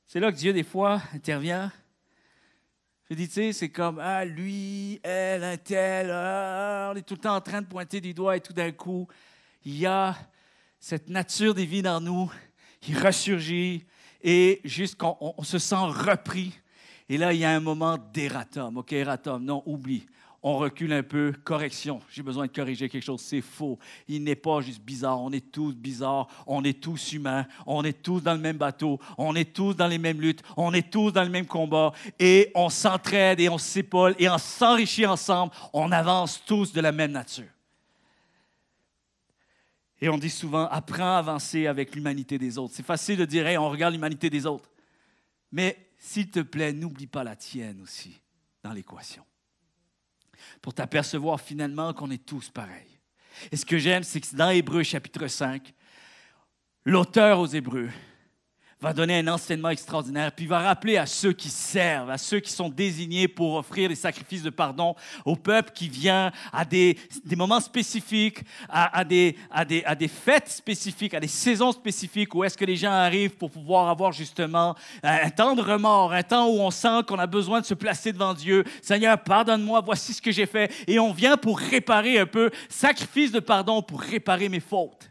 c'est là que Dieu, des fois, intervient. Je dis, tu sais, c'est comme, lui, elle, un tel, on est tout le temps en train de pointer du doigt et tout d'un coup, il y a cette nature divine en nous qui ressurgit et juste quand on se sent repris. Et là, il y a un moment d'erratum. OK, erratum, non, oublie. On recule un peu, correction. J'ai besoin de corriger quelque chose, c'est faux. Il n'est pas juste bizarre, on est tous bizarres, on est tous humains, on est tous dans le même bateau, on est tous dans les mêmes luttes, on est tous dans le même combat et on s'entraide et on s'épaule et on s'enrichit ensemble, on avance tous de la même nature. Et on dit souvent, apprends à avancer avec l'humanité des autres. C'est facile de dire, hey, on regarde l'humanité des autres. Mais s'il te plaît, n'oublie pas la tienne aussi dans l'équation. Pour t'apercevoir finalement qu'on est tous pareils. Et ce que j'aime, c'est que dans Hébreux chapitre 5, l'auteur aux Hébreux va donner un enseignement extraordinaire, puis il va rappeler à ceux qui servent, à ceux qui sont désignés pour offrir des sacrifices de pardon au peuple qui vient à des moments spécifiques, à des fêtes spécifiques, à des saisons spécifiques où est-ce que les gens arrivent pour pouvoir avoir justement un temps de remords, un temps où on sent qu'on a besoin de se placer devant Dieu. Seigneur, pardonne-moi, voici ce que j'ai fait. Et on vient pour réparer un peu, sacrifice de pardon pour réparer mes fautes.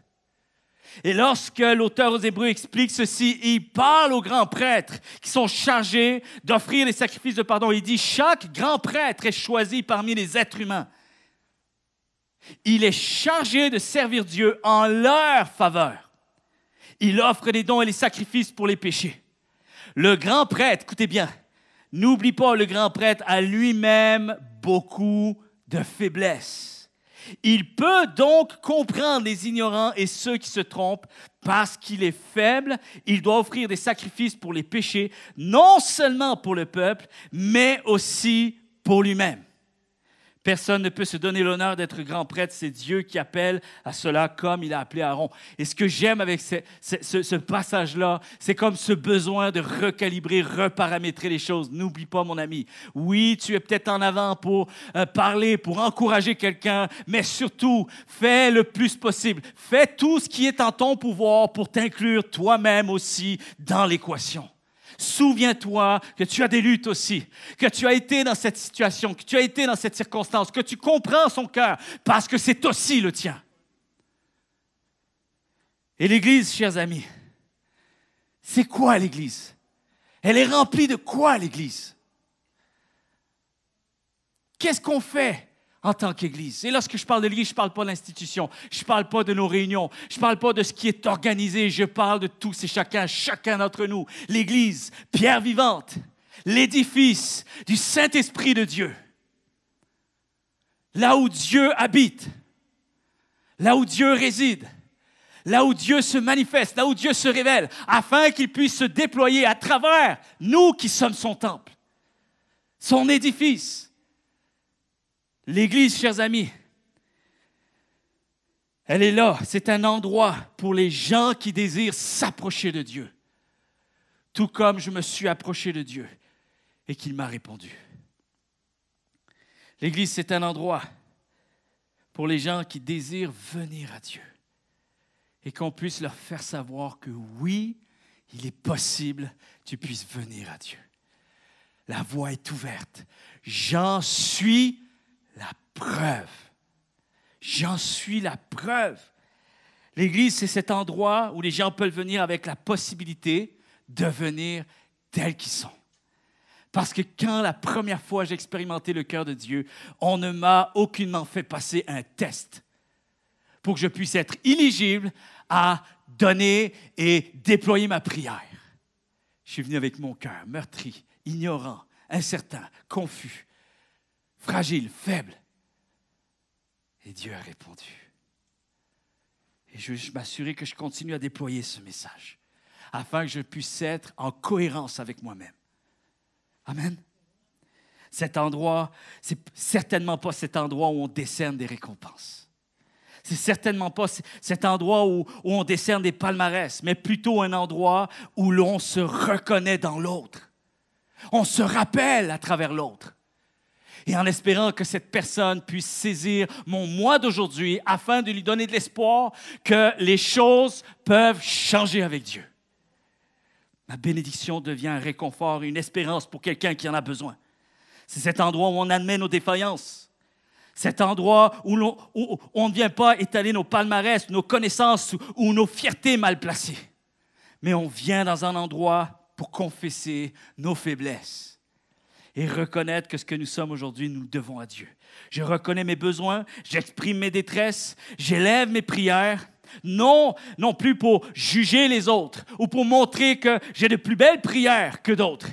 Et lorsque l'auteur aux Hébreux explique ceci, il parle aux grands prêtres qui sont chargés d'offrir les sacrifices de pardon. Il dit, chaque grand prêtre est choisi parmi les êtres humains. Il est chargé de servir Dieu en leur faveur. Il offre des dons et les sacrifices pour les péchés. Le grand prêtre, écoutez bien, n'oublie pas, le grand prêtre a lui-même beaucoup de faiblesses. Il peut donc comprendre les ignorants et ceux qui se trompent parce qu'il est faible. Il doit offrir des sacrifices pour les péchés, non seulement pour le peuple, mais aussi pour lui-même. Personne ne peut se donner l'honneur d'être grand prêtre, c'est Dieu qui appelle à cela comme il a appelé Aaron. Et ce que j'aime avec ce passage-là, c'est comme ce besoin de recalibrer, reparamétrer les choses. N'oublie pas, mon ami, oui, tu es peut-être en avant pour parler, pour encourager quelqu'un, mais surtout, fais le plus possible. Fais tout ce qui est en ton pouvoir pour t'inclure toi-même aussi dans l'équation. Souviens-toi que tu as des luttes aussi, que tu as été dans cette situation, que tu as été dans cette circonstance, que tu comprends son cœur parce que c'est aussi le tien. Et l'Église, chers amis, c'est quoi l'Église? Elle est remplie de quoi l'Église? Qu'est-ce qu'on fait en tant qu'Église? Et lorsque je parle de l'Église, je ne parle pas de l'institution, je ne parle pas de nos réunions, je ne parle pas de ce qui est organisé, je parle de tous et chacun d'entre nous. L'Église, pierre vivante, l'édifice du Saint-Esprit de Dieu. Là où Dieu habite, là où Dieu réside, là où Dieu se manifeste, là où Dieu se révèle, afin qu'il puisse se déployer à travers nous qui sommes son temple, son édifice. L'Église, chers amis, elle est là. C'est un endroit pour les gens qui désirent s'approcher de Dieu. Tout comme je me suis approché de Dieu et qu'il m'a répondu. L'Église, c'est un endroit pour les gens qui désirent venir à Dieu et qu'on puisse leur faire savoir que oui, il est possible que tu puisses venir à Dieu. La voie est ouverte. J'en suis la preuve. J'en suis la preuve. L'Église, c'est cet endroit où les gens peuvent venir avec la possibilité de venir tels qu'ils sont. Parce que quand la première fois j'ai expérimenté le cœur de Dieu, on ne m'a aucunement fait passer un test pour que je puisse être éligible à donner et déployer ma prière. Je suis venu avec mon cœur meurtri, ignorant, incertain, confus, fragile, faible. Et Dieu a répondu. Et je veux m'assurer que je continue à déployer ce message afin que je puisse être en cohérence avec moi-même. Amen. Cet endroit, c'est certainement pas cet endroit où on décerne des récompenses. C'est certainement pas cet endroit où on décerne des palmarès, mais plutôt un endroit où l'on se reconnaît dans l'autre. On se rappelle à travers l'autre. Et en espérant que cette personne puisse saisir mon moi d'aujourd'hui afin de lui donner de l'espoir que les choses peuvent changer avec Dieu. Ma bénédiction devient un réconfort, une espérance pour quelqu'un qui en a besoin. C'est cet endroit où on admet nos défaillances. Cet endroit où on ne vient pas étaler nos palmarès, nos connaissances ou nos fiertés mal placées. Mais on vient dans un endroit pour confesser nos faiblesses. Et reconnaître que ce que nous sommes aujourd'hui, nous le devons à Dieu. Je reconnais mes besoins, j'exprime mes détresses, j'élève mes prières, non plus pour juger les autres ou pour montrer que j'ai de plus belles prières que d'autres.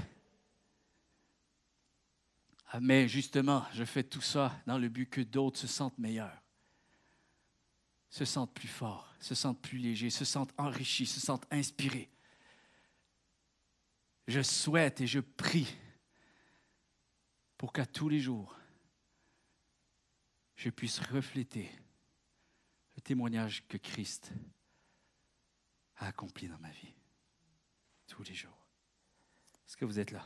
Mais justement, je fais tout ça dans le but que d'autres se sentent meilleurs, se sentent plus forts, se sentent plus légers, se sentent enrichis, se sentent inspirés. Je souhaite et je prie pour qu'à tous les jours, je puisse refléter le témoignage que Christ a accompli dans ma vie. tous les jours. Est-ce que vous êtes là?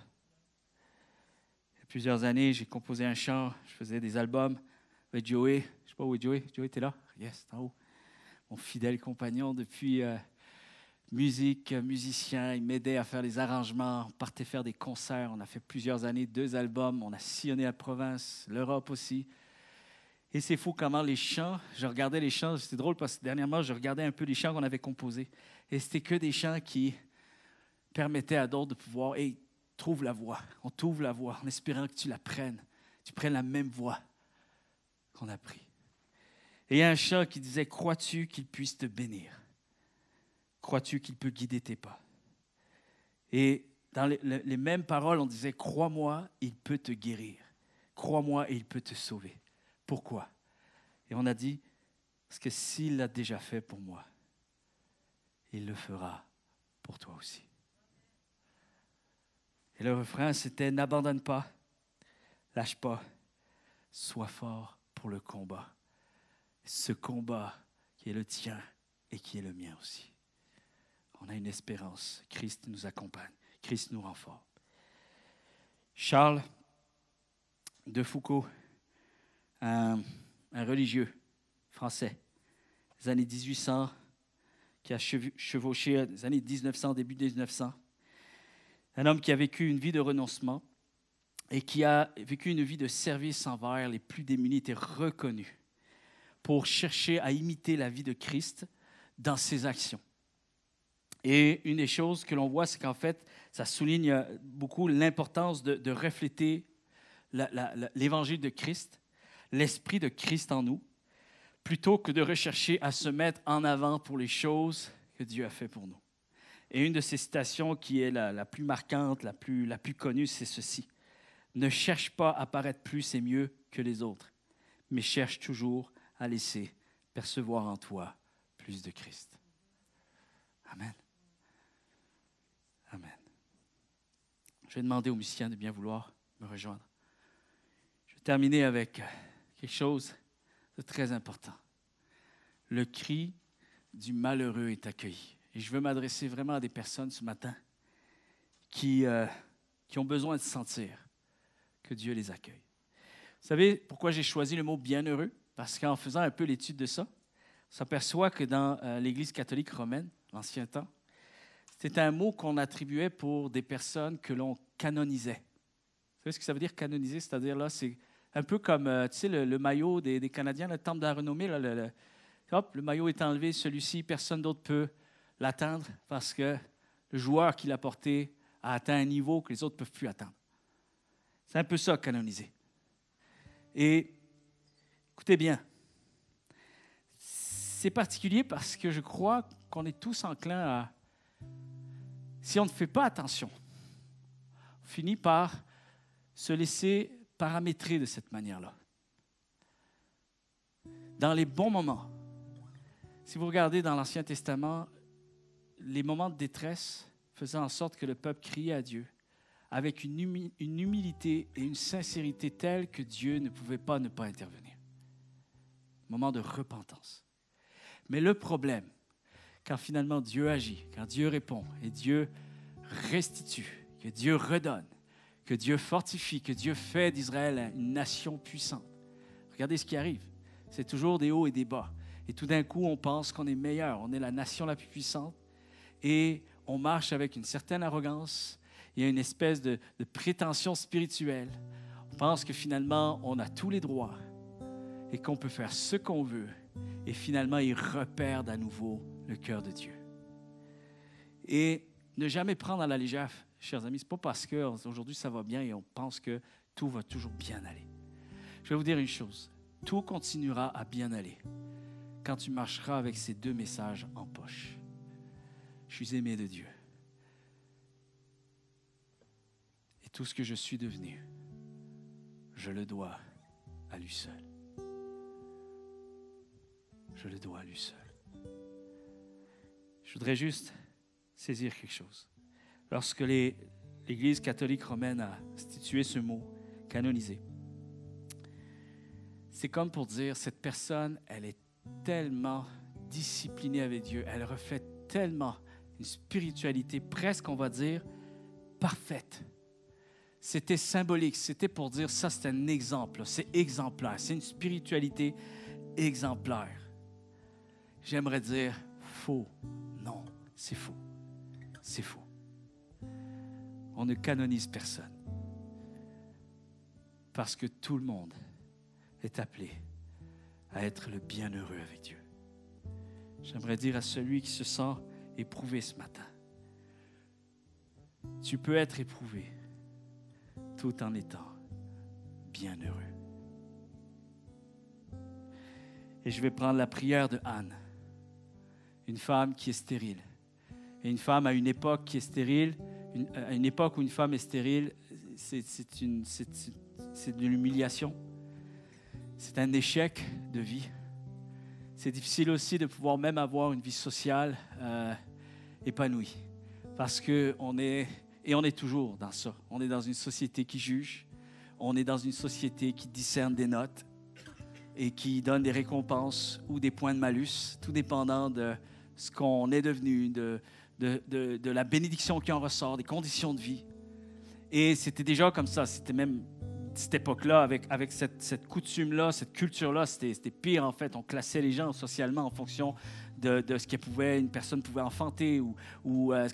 Il y a plusieurs années, j'ai composé un chant, je faisais des albums avec Joey. Je ne sais pas où est Joey. Joey, t'es là? Yes, t'es en haut. Mon fidèle compagnon depuis musique, musicien. Il m'aidait à faire les arrangements. On partait faire des concerts. On a fait plusieurs années, 2 albums. On a sillonné la province, l'Europe aussi. Et c'est fou comment les chants, je regardais les chants, c'était drôle parce que dernièrement, je regardais un peu les chants qu'on avait composés. Et c'était que des chants qui permettaient à d'autres de pouvoir, hey, trouve la voix. On t'ouvre la voix en espérant que tu la prennes. Tu prennes la même voix qu'on a pris. Et il y a un chant qui disait, crois-tu qu'il puisse te bénir? Crois-tu qu'il peut guider tes pas? Et dans les mêmes paroles, on disait, crois-moi, il peut te guérir. Crois-moi et il peut te sauver. Pourquoi? Et on a dit, parce que s'il l'a déjà fait pour moi, il le fera pour toi aussi. Et le refrain, c'était, n'abandonne pas, lâche pas, sois fort pour le combat. Ce combat qui est le tien et qui est le mien aussi. On a une espérance. Christ nous accompagne. Christ nous rend fort. Charles de Foucault, un religieux français, des années 1800, qui a chevauché des années 1900, début 1900. Un homme qui a vécu une vie de renoncement et qui a vécu une vie de service envers les plus démunis, était reconnu pour chercher à imiter la vie de Christ dans ses actions. Et une des choses que l'on voit, c'est qu'en fait, ça souligne beaucoup l'importance de refléter l'évangile de Christ, l'esprit de Christ en nous, plutôt que de rechercher à se mettre en avant pour les choses que Dieu a fait pour nous. Et une de ces citations qui est la plus marquante, la plus connue, c'est ceci. Ne cherche pas à paraître plus et mieux que les autres, mais cherche toujours à laisser percevoir en toi plus de Christ. Amen. Amen. Je vais demander aux musiciens de bien vouloir me rejoindre. Je vais terminer avec quelque chose de très important. Le cri du malheureux est accueilli. Et je veux m'adresser vraiment à des personnes ce matin qui ont besoin de sentir que Dieu les accueille. Vous savez pourquoi j'ai choisi le mot « bienheureux » ? Parce qu'en faisant un peu l'étude de ça, on s'aperçoit que dans l'Église catholique romaine, l'ancien temps, c'était un mot qu'on attribuait pour des personnes que l'on canonisait. Vous savez ce que ça veut dire canoniser? C'est-à-dire là, c'est un peu comme, tu sais, le maillot des Canadiens, le temple de la renommée. Là, le maillot est enlevé, celui-ci, personne d'autre peut l'atteindre parce que le joueur qui l'a porté a atteint un niveau que les autres ne peuvent plus atteindre. C'est un peu ça, canoniser. Et écoutez bien, c'est particulier parce que je crois qu'on est tous enclins à, si on ne fait pas attention, on finit par se laisser paramétrer de cette manière-là. Dans les bons moments, si vous regardez dans l'Ancien Testament, les moments de détresse faisaient en sorte que le peuple criait à Dieu avec une humilité et une sincérité telle que Dieu ne pouvait pas ne pas intervenir. Moment de repentance. Mais le problème, quand finalement Dieu agit, quand Dieu répond et Dieu restitue, que Dieu redonne, que Dieu fortifie, que Dieu fait d'Israël une nation puissante. Regardez ce qui arrive. C'est toujours des hauts et des bas. Et tout d'un coup, on pense qu'on est meilleur. On est la nation la plus puissante. Et on marche avec une certaine arrogance. Il y a une espèce de prétention spirituelle. On pense que finalement, on a tous les droits et qu'on peut faire ce qu'on veut. Et finalement, ils repèrent à nouveau le cœur de Dieu. Et ne jamais prendre à la légère, chers amis, ce n'est pas parce qu'aujourd'hui ça va bien et on pense que tout va toujours bien aller. Je vais vous dire une chose, tout continuera à bien aller quand tu marcheras avec ces 2 messages en poche. Je suis aimé de Dieu. Et tout ce que je suis devenu, je le dois à lui seul. Je le dois à lui seul. Je voudrais juste saisir quelque chose. Lorsque l'Église catholique romaine a institué ce mot, canonisé, c'est comme pour dire, cette personne, elle est tellement disciplinée avec Dieu, elle reflète tellement une spiritualité presque, on va dire, parfaite. C'était symbolique, c'était pour dire ça, c'est un exemple, c'est exemplaire, c'est une spiritualité exemplaire. J'aimerais dire faux. Non, c'est faux. C'est faux. On ne canonise personne parce que tout le monde est appelé à être le bienheureux avec Dieu. J'aimerais dire à celui qui se sent éprouvé ce matin, tu peux être éprouvé tout en étant bienheureux. Et je vais prendre la prière de Anne, une femme qui est stérile. Et une femme à une époque qui est stérile, à une époque où une femme est stérile, c'est de l'humiliation. C'est un échec de vie. C'est difficile aussi de pouvoir même avoir une vie sociale épanouie. Parce qu'on est toujours dans ça. On est dans une société qui juge. On est dans une société qui discerne des notes et qui donne des récompenses ou des points de malus, tout dépendant de ce qu'on est devenu, de la bénédiction qui en ressort, des conditions de vie. Et c'était déjà comme ça. C'était même cette époque-là, avec cette coutume-là, cette culture-là, c'était pire en fait. On classait les gens socialement en fonction de ce une personne pouvait enfanter ou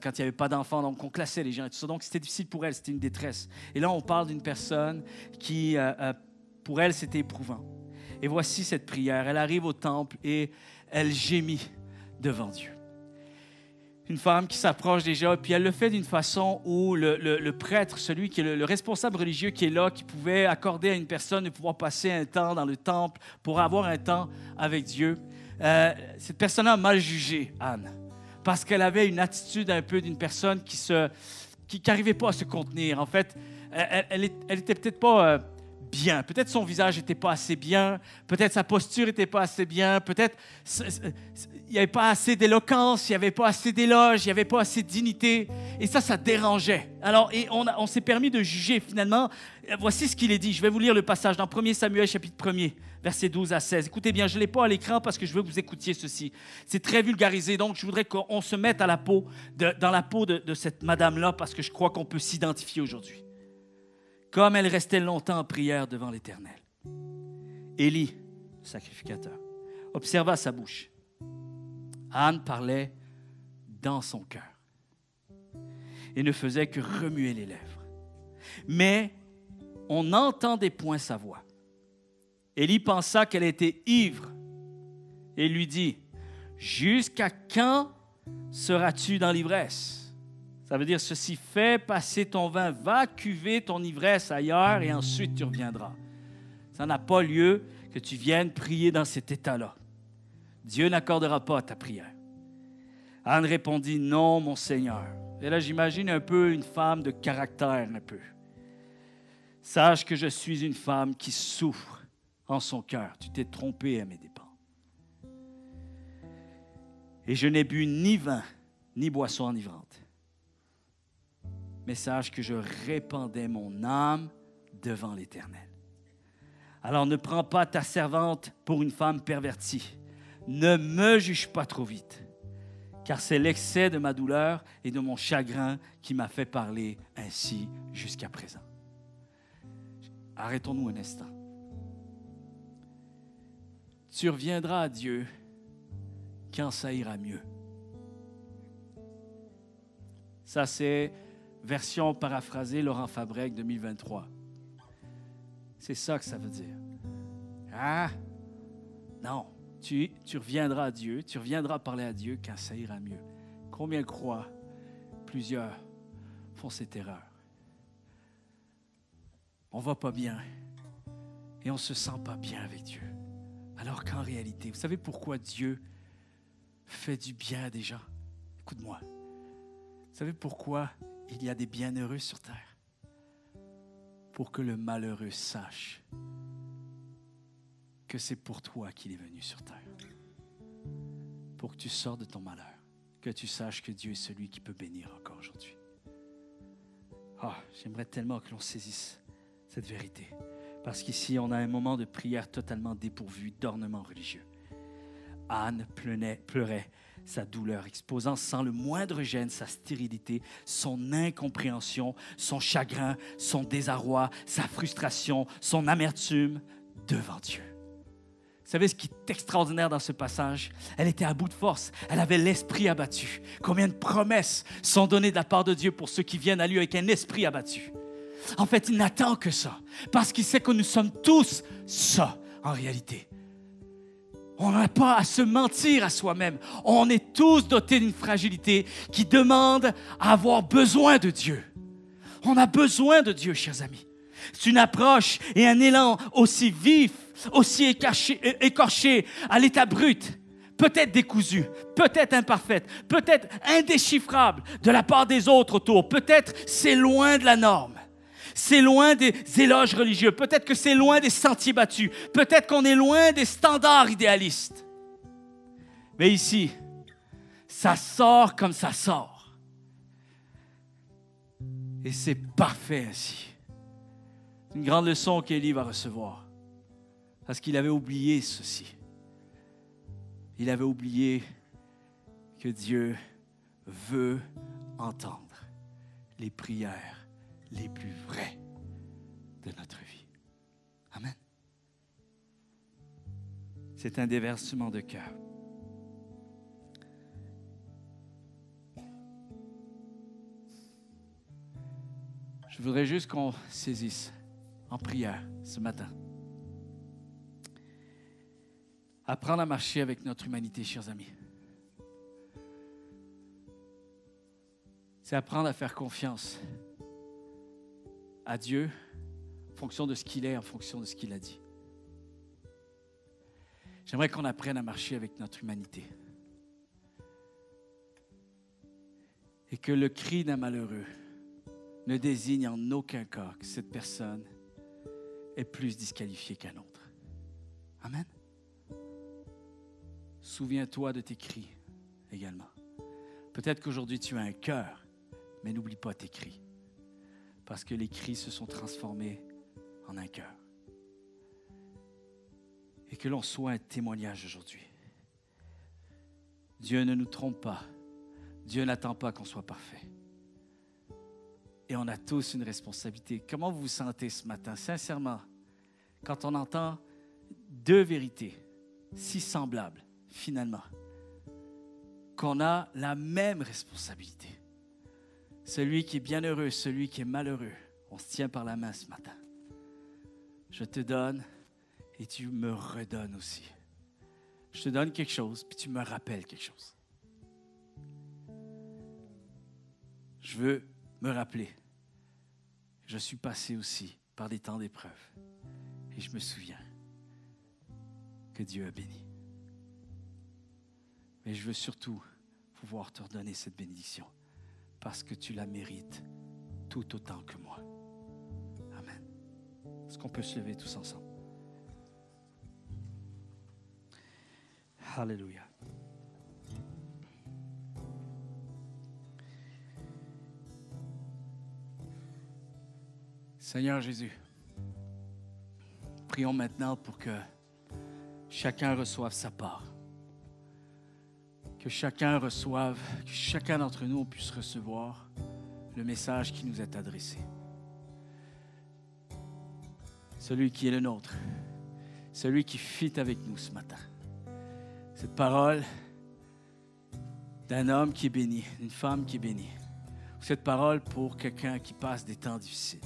quand il n'y avait pas d'enfant, donc on classait les gens et tout ça. Donc c'était difficile pour elle, c'était une détresse. Et là, on parle d'une personne qui, pour elle, c'était éprouvant. Et voici cette prière. Elle arrive au temple et elle gémit devant Dieu. Une femme qui s'approche déjà, puis elle le fait d'une façon où le prêtre, celui qui est le responsable religieux qui est là, qui pouvait accorder à une personne de pouvoir passer un temps dans le temple pour avoir un temps avec Dieu, cette personne a mal jugé Anne, parce qu'elle avait une attitude un peu d'une personne qui n'arrivait pas à se contenir. En fait, elle était peut-être pas bien. Peut-être son visage n'était pas assez bien, peut-être sa posture n'était pas assez bien, peut-être il n'y avait pas assez d'éloquence, il n'y avait pas assez d'éloge, il n'y avait pas assez de dignité. Et ça dérangeait. Alors, et on s'est permis de juger finalement. Voici ce qu'il est dit. Je vais vous lire le passage dans 1 Samuel, chapitre 1er, versets 12 à 16. Écoutez bien, je ne l'ai pas à l'écran parce que je veux que vous écoutiez ceci. C'est très vulgarisé, donc je voudrais qu'on se mette dans la peau de cette madame-là parce que je crois qu'on peut s'identifier aujourd'hui. Comme elle restait longtemps en prière devant l'Éternel, Élie, le sacrificateur, observa sa bouche. Anne parlait dans son cœur et ne faisait que remuer les lèvres. Mais on n'entendait point sa voix. Élie pensa qu'elle était ivre et lui dit, « Jusqu'à quand seras-tu dans l'ivresse? » Ça veut dire ceci, fais passer ton vin, va cuver ton ivresse ailleurs et ensuite tu reviendras. Ça n'a pas lieu que tu viennes prier dans cet état-là. Dieu n'accordera pas ta prière. Anne répondit, non, mon Seigneur. Et là, j'imagine un peu une femme de caractère, un peu. Sache que je suis une femme qui souffre en son cœur. Tu t'es trompé à mes dépens. Et je n'ai bu ni vin, ni boisson enivrante. Mais sache que je répandais mon âme devant l'Éternel. Alors ne prends pas ta servante pour une femme pervertie. Ne me juge pas trop vite, car c'est l'excès de ma douleur et de mon chagrin qui m'a fait parler ainsi jusqu'à présent. Arrêtons-nous un instant. Tu reviendras à Dieu quand ça ira mieux. Ça, c'est version paraphrasée Laurent Fabrec 2023. C'est ça que ça veut dire. Ah, non. Tu reviendras à Dieu, tu reviendras parler à Dieu quand ça ira mieux. Combien croient? Plusieurs font cette erreur. On ne va pas bien et on ne se sent pas bien avec Dieu. Alors qu'en réalité, vous savez pourquoi Dieu fait du bien à des gens? Écoute-moi. Vous savez pourquoi il y a des bienheureux sur terre? Pour que le malheureux sache que c'est pour toi qu'il est venu sur terre. Pour que tu sortes de ton malheur. Que tu saches que Dieu est celui qui peut bénir encore aujourd'hui. J'aimerais tellement que l'on saisisse cette vérité. Parce qu'ici, on a un moment de prière totalement dépourvu d'ornements religieux. Anne pleurait sa douleur, exposant sans le moindre gêne sa stérilité, son incompréhension, son chagrin, son désarroi, sa frustration, son amertume devant Dieu. Vous savez ce qui est extraordinaire dans ce passage? Elle était à bout de force. Elle avait l'esprit abattu. Combien de promesses sont données de la part de Dieu pour ceux qui viennent à lui avec un esprit abattu? En fait, il n'attend que ça, parce qu'il sait que nous sommes tous ça, en réalité. On n'a pas à se mentir à soi-même. On est tous dotés d'une fragilité qui demande à avoir besoin de Dieu. On a besoin de Dieu, chers amis. C'est une approche et un élan aussi vif, aussi écorché à l'état brut, peut-être décousu, peut-être imparfaite, peut-être indéchiffrable de la part des autres autour. Peut-être c'est loin de la norme. C'est loin des éloges religieux. Peut-être que c'est loin des sentiers battus. Peut-être qu'on est loin des standards idéalistes. Mais ici, ça sort comme ça sort. Et c'est parfait ainsi. C'est une grande leçon qu'Élie va recevoir. Parce qu'il avait oublié ceci. Il avait oublié que Dieu veut entendre les prières les plus vraies de notre vie. Amen. C'est un déversement de cœur. Je voudrais juste qu'on saisisse en prière ce matin. Apprendre à marcher avec notre humanité, chers amis. C'est apprendre à faire confiance à Dieu en fonction de ce qu'il est, en fonction de ce qu'il a dit. J'aimerais qu'on apprenne à marcher avec notre humanité. Et que le cri d'un malheureux ne désigne en aucun cas que cette personne est plus disqualifiée qu'un autre. Amen. Souviens-toi de tes cris également. Peut-être qu'aujourd'hui tu as un cœur, mais n'oublie pas tes cris. Parce que les cris se sont transformés en un cœur. Et que l'on soit un témoignage aujourd'hui. Dieu ne nous trompe pas. Dieu n'attend pas qu'on soit parfait. Et on a tous une responsabilité. Comment vous vous sentez ce matin, sincèrement, quand on entend deux vérités si semblables, finalement, qu'on a la même responsabilité. Celui qui est bienheureux, celui qui est malheureux, on se tient par la main ce matin. Je te donne et tu me redonnes aussi. Je te donne quelque chose, puis tu me rappelles quelque chose. Je veux me rappeler. Je suis passé aussi par des temps d'épreuve. Et je me souviens que Dieu a béni. Mais je veux surtout pouvoir te redonner cette bénédiction parce que tu la mérites tout autant que moi. Amen. Est-ce qu'on peut se lever tous ensemble? Alléluia. Seigneur Jésus, prions maintenant pour que chacun reçoive sa part. Que chacun reçoive, que chacun d'entre nous puisse recevoir le message qui nous est adressé. Celui qui est le nôtre, celui qui fit avec nous ce matin. Cette parole d'un homme qui est béni, d'une femme qui est bénie. Cette parole pour quelqu'un qui passe des temps difficiles.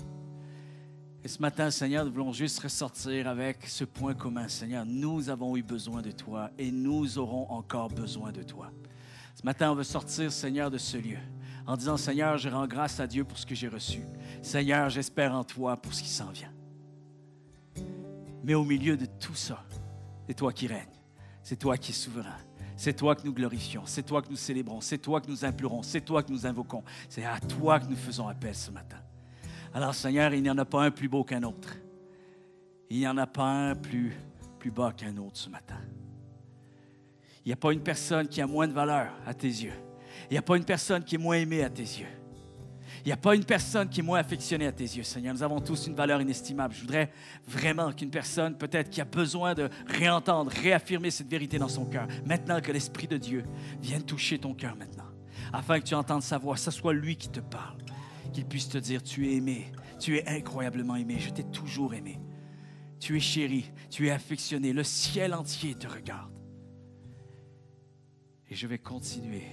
Et ce matin, Seigneur, nous voulons juste ressortir avec ce point commun. Seigneur, nous avons eu besoin de toi et nous aurons encore besoin de toi. Ce matin, on veut sortir, Seigneur, de ce lieu en disant, Seigneur, je rends grâce à Dieu pour ce que j'ai reçu. Seigneur, j'espère en toi pour ce qui s'en vient. Mais au milieu de tout ça, c'est toi qui règnes. C'est toi qui es souverain. C'est toi que nous glorifions. C'est toi que nous célébrons. C'est toi que nous implorons. C'est toi que nous invoquons. C'est à toi que nous faisons appel ce matin. Alors, Seigneur, il n'y en a pas un plus beau qu'un autre. Il n'y en a pas un plus bas qu'un autre ce matin. Il n'y a pas une personne qui a moins de valeur à tes yeux. Il n'y a pas une personne qui est moins aimée à tes yeux. Il Il n'y a pas une personne qui est moins affectionnée à tes yeux, Seigneur. Nous avons tous une valeur inestimable. Je voudrais vraiment qu'une personne, peut-être qui a besoin de réentendre, réaffirmer cette vérité dans son cœur, maintenant que l'Esprit de Dieu vienne toucher ton cœur maintenant, afin que tu entendes sa voix, que ce soit lui qui te parle, qu'il puisse te dire, tu es aimé, tu es incroyablement aimé, je t'ai toujours aimé. Tu es chéri, tu es affectionné, le ciel entier te regarde. Et je vais continuer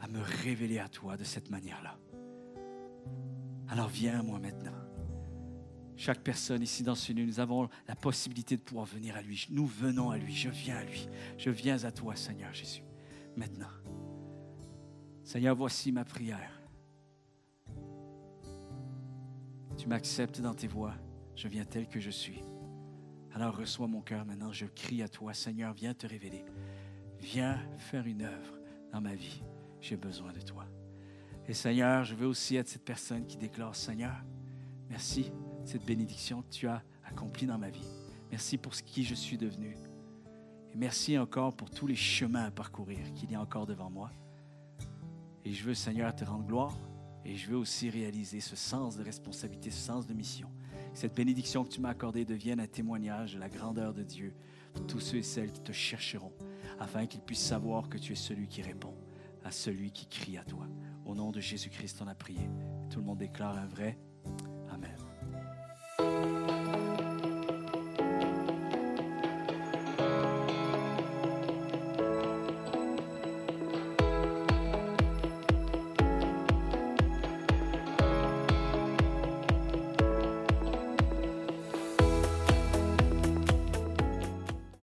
à me révéler à toi de cette manière-là. Alors viens à moi maintenant. Chaque personne ici dans ce lieu, nous avons la possibilité de pouvoir venir à lui. Nous venons à lui, je viens à lui. Je viens à toi, Seigneur Jésus, maintenant. Seigneur, voici ma prière. Tu m'acceptes dans tes voies, je viens tel que je suis. Alors reçois mon cœur maintenant, je crie à toi, Seigneur, viens te révéler. Viens faire une œuvre dans ma vie, j'ai besoin de toi. Et Seigneur, je veux aussi être cette personne qui déclare, Seigneur, merci de cette bénédiction que tu as accomplie dans ma vie. Merci pour ce qui je suis devenu. Et merci encore pour tous les chemins à parcourir qu'il y a encore devant moi. Et je veux, Seigneur, te rendre gloire. Et je veux aussi réaliser ce sens de responsabilité, ce sens de mission. Que cette bénédiction que tu m'as accordée devienne un témoignage de la grandeur de Dieu pour tous ceux et celles qui te chercheront, afin qu'ils puissent savoir que tu es celui qui répond à celui qui crie à toi. Au nom de Jésus-Christ, on a prié. Tout le monde déclare un vrai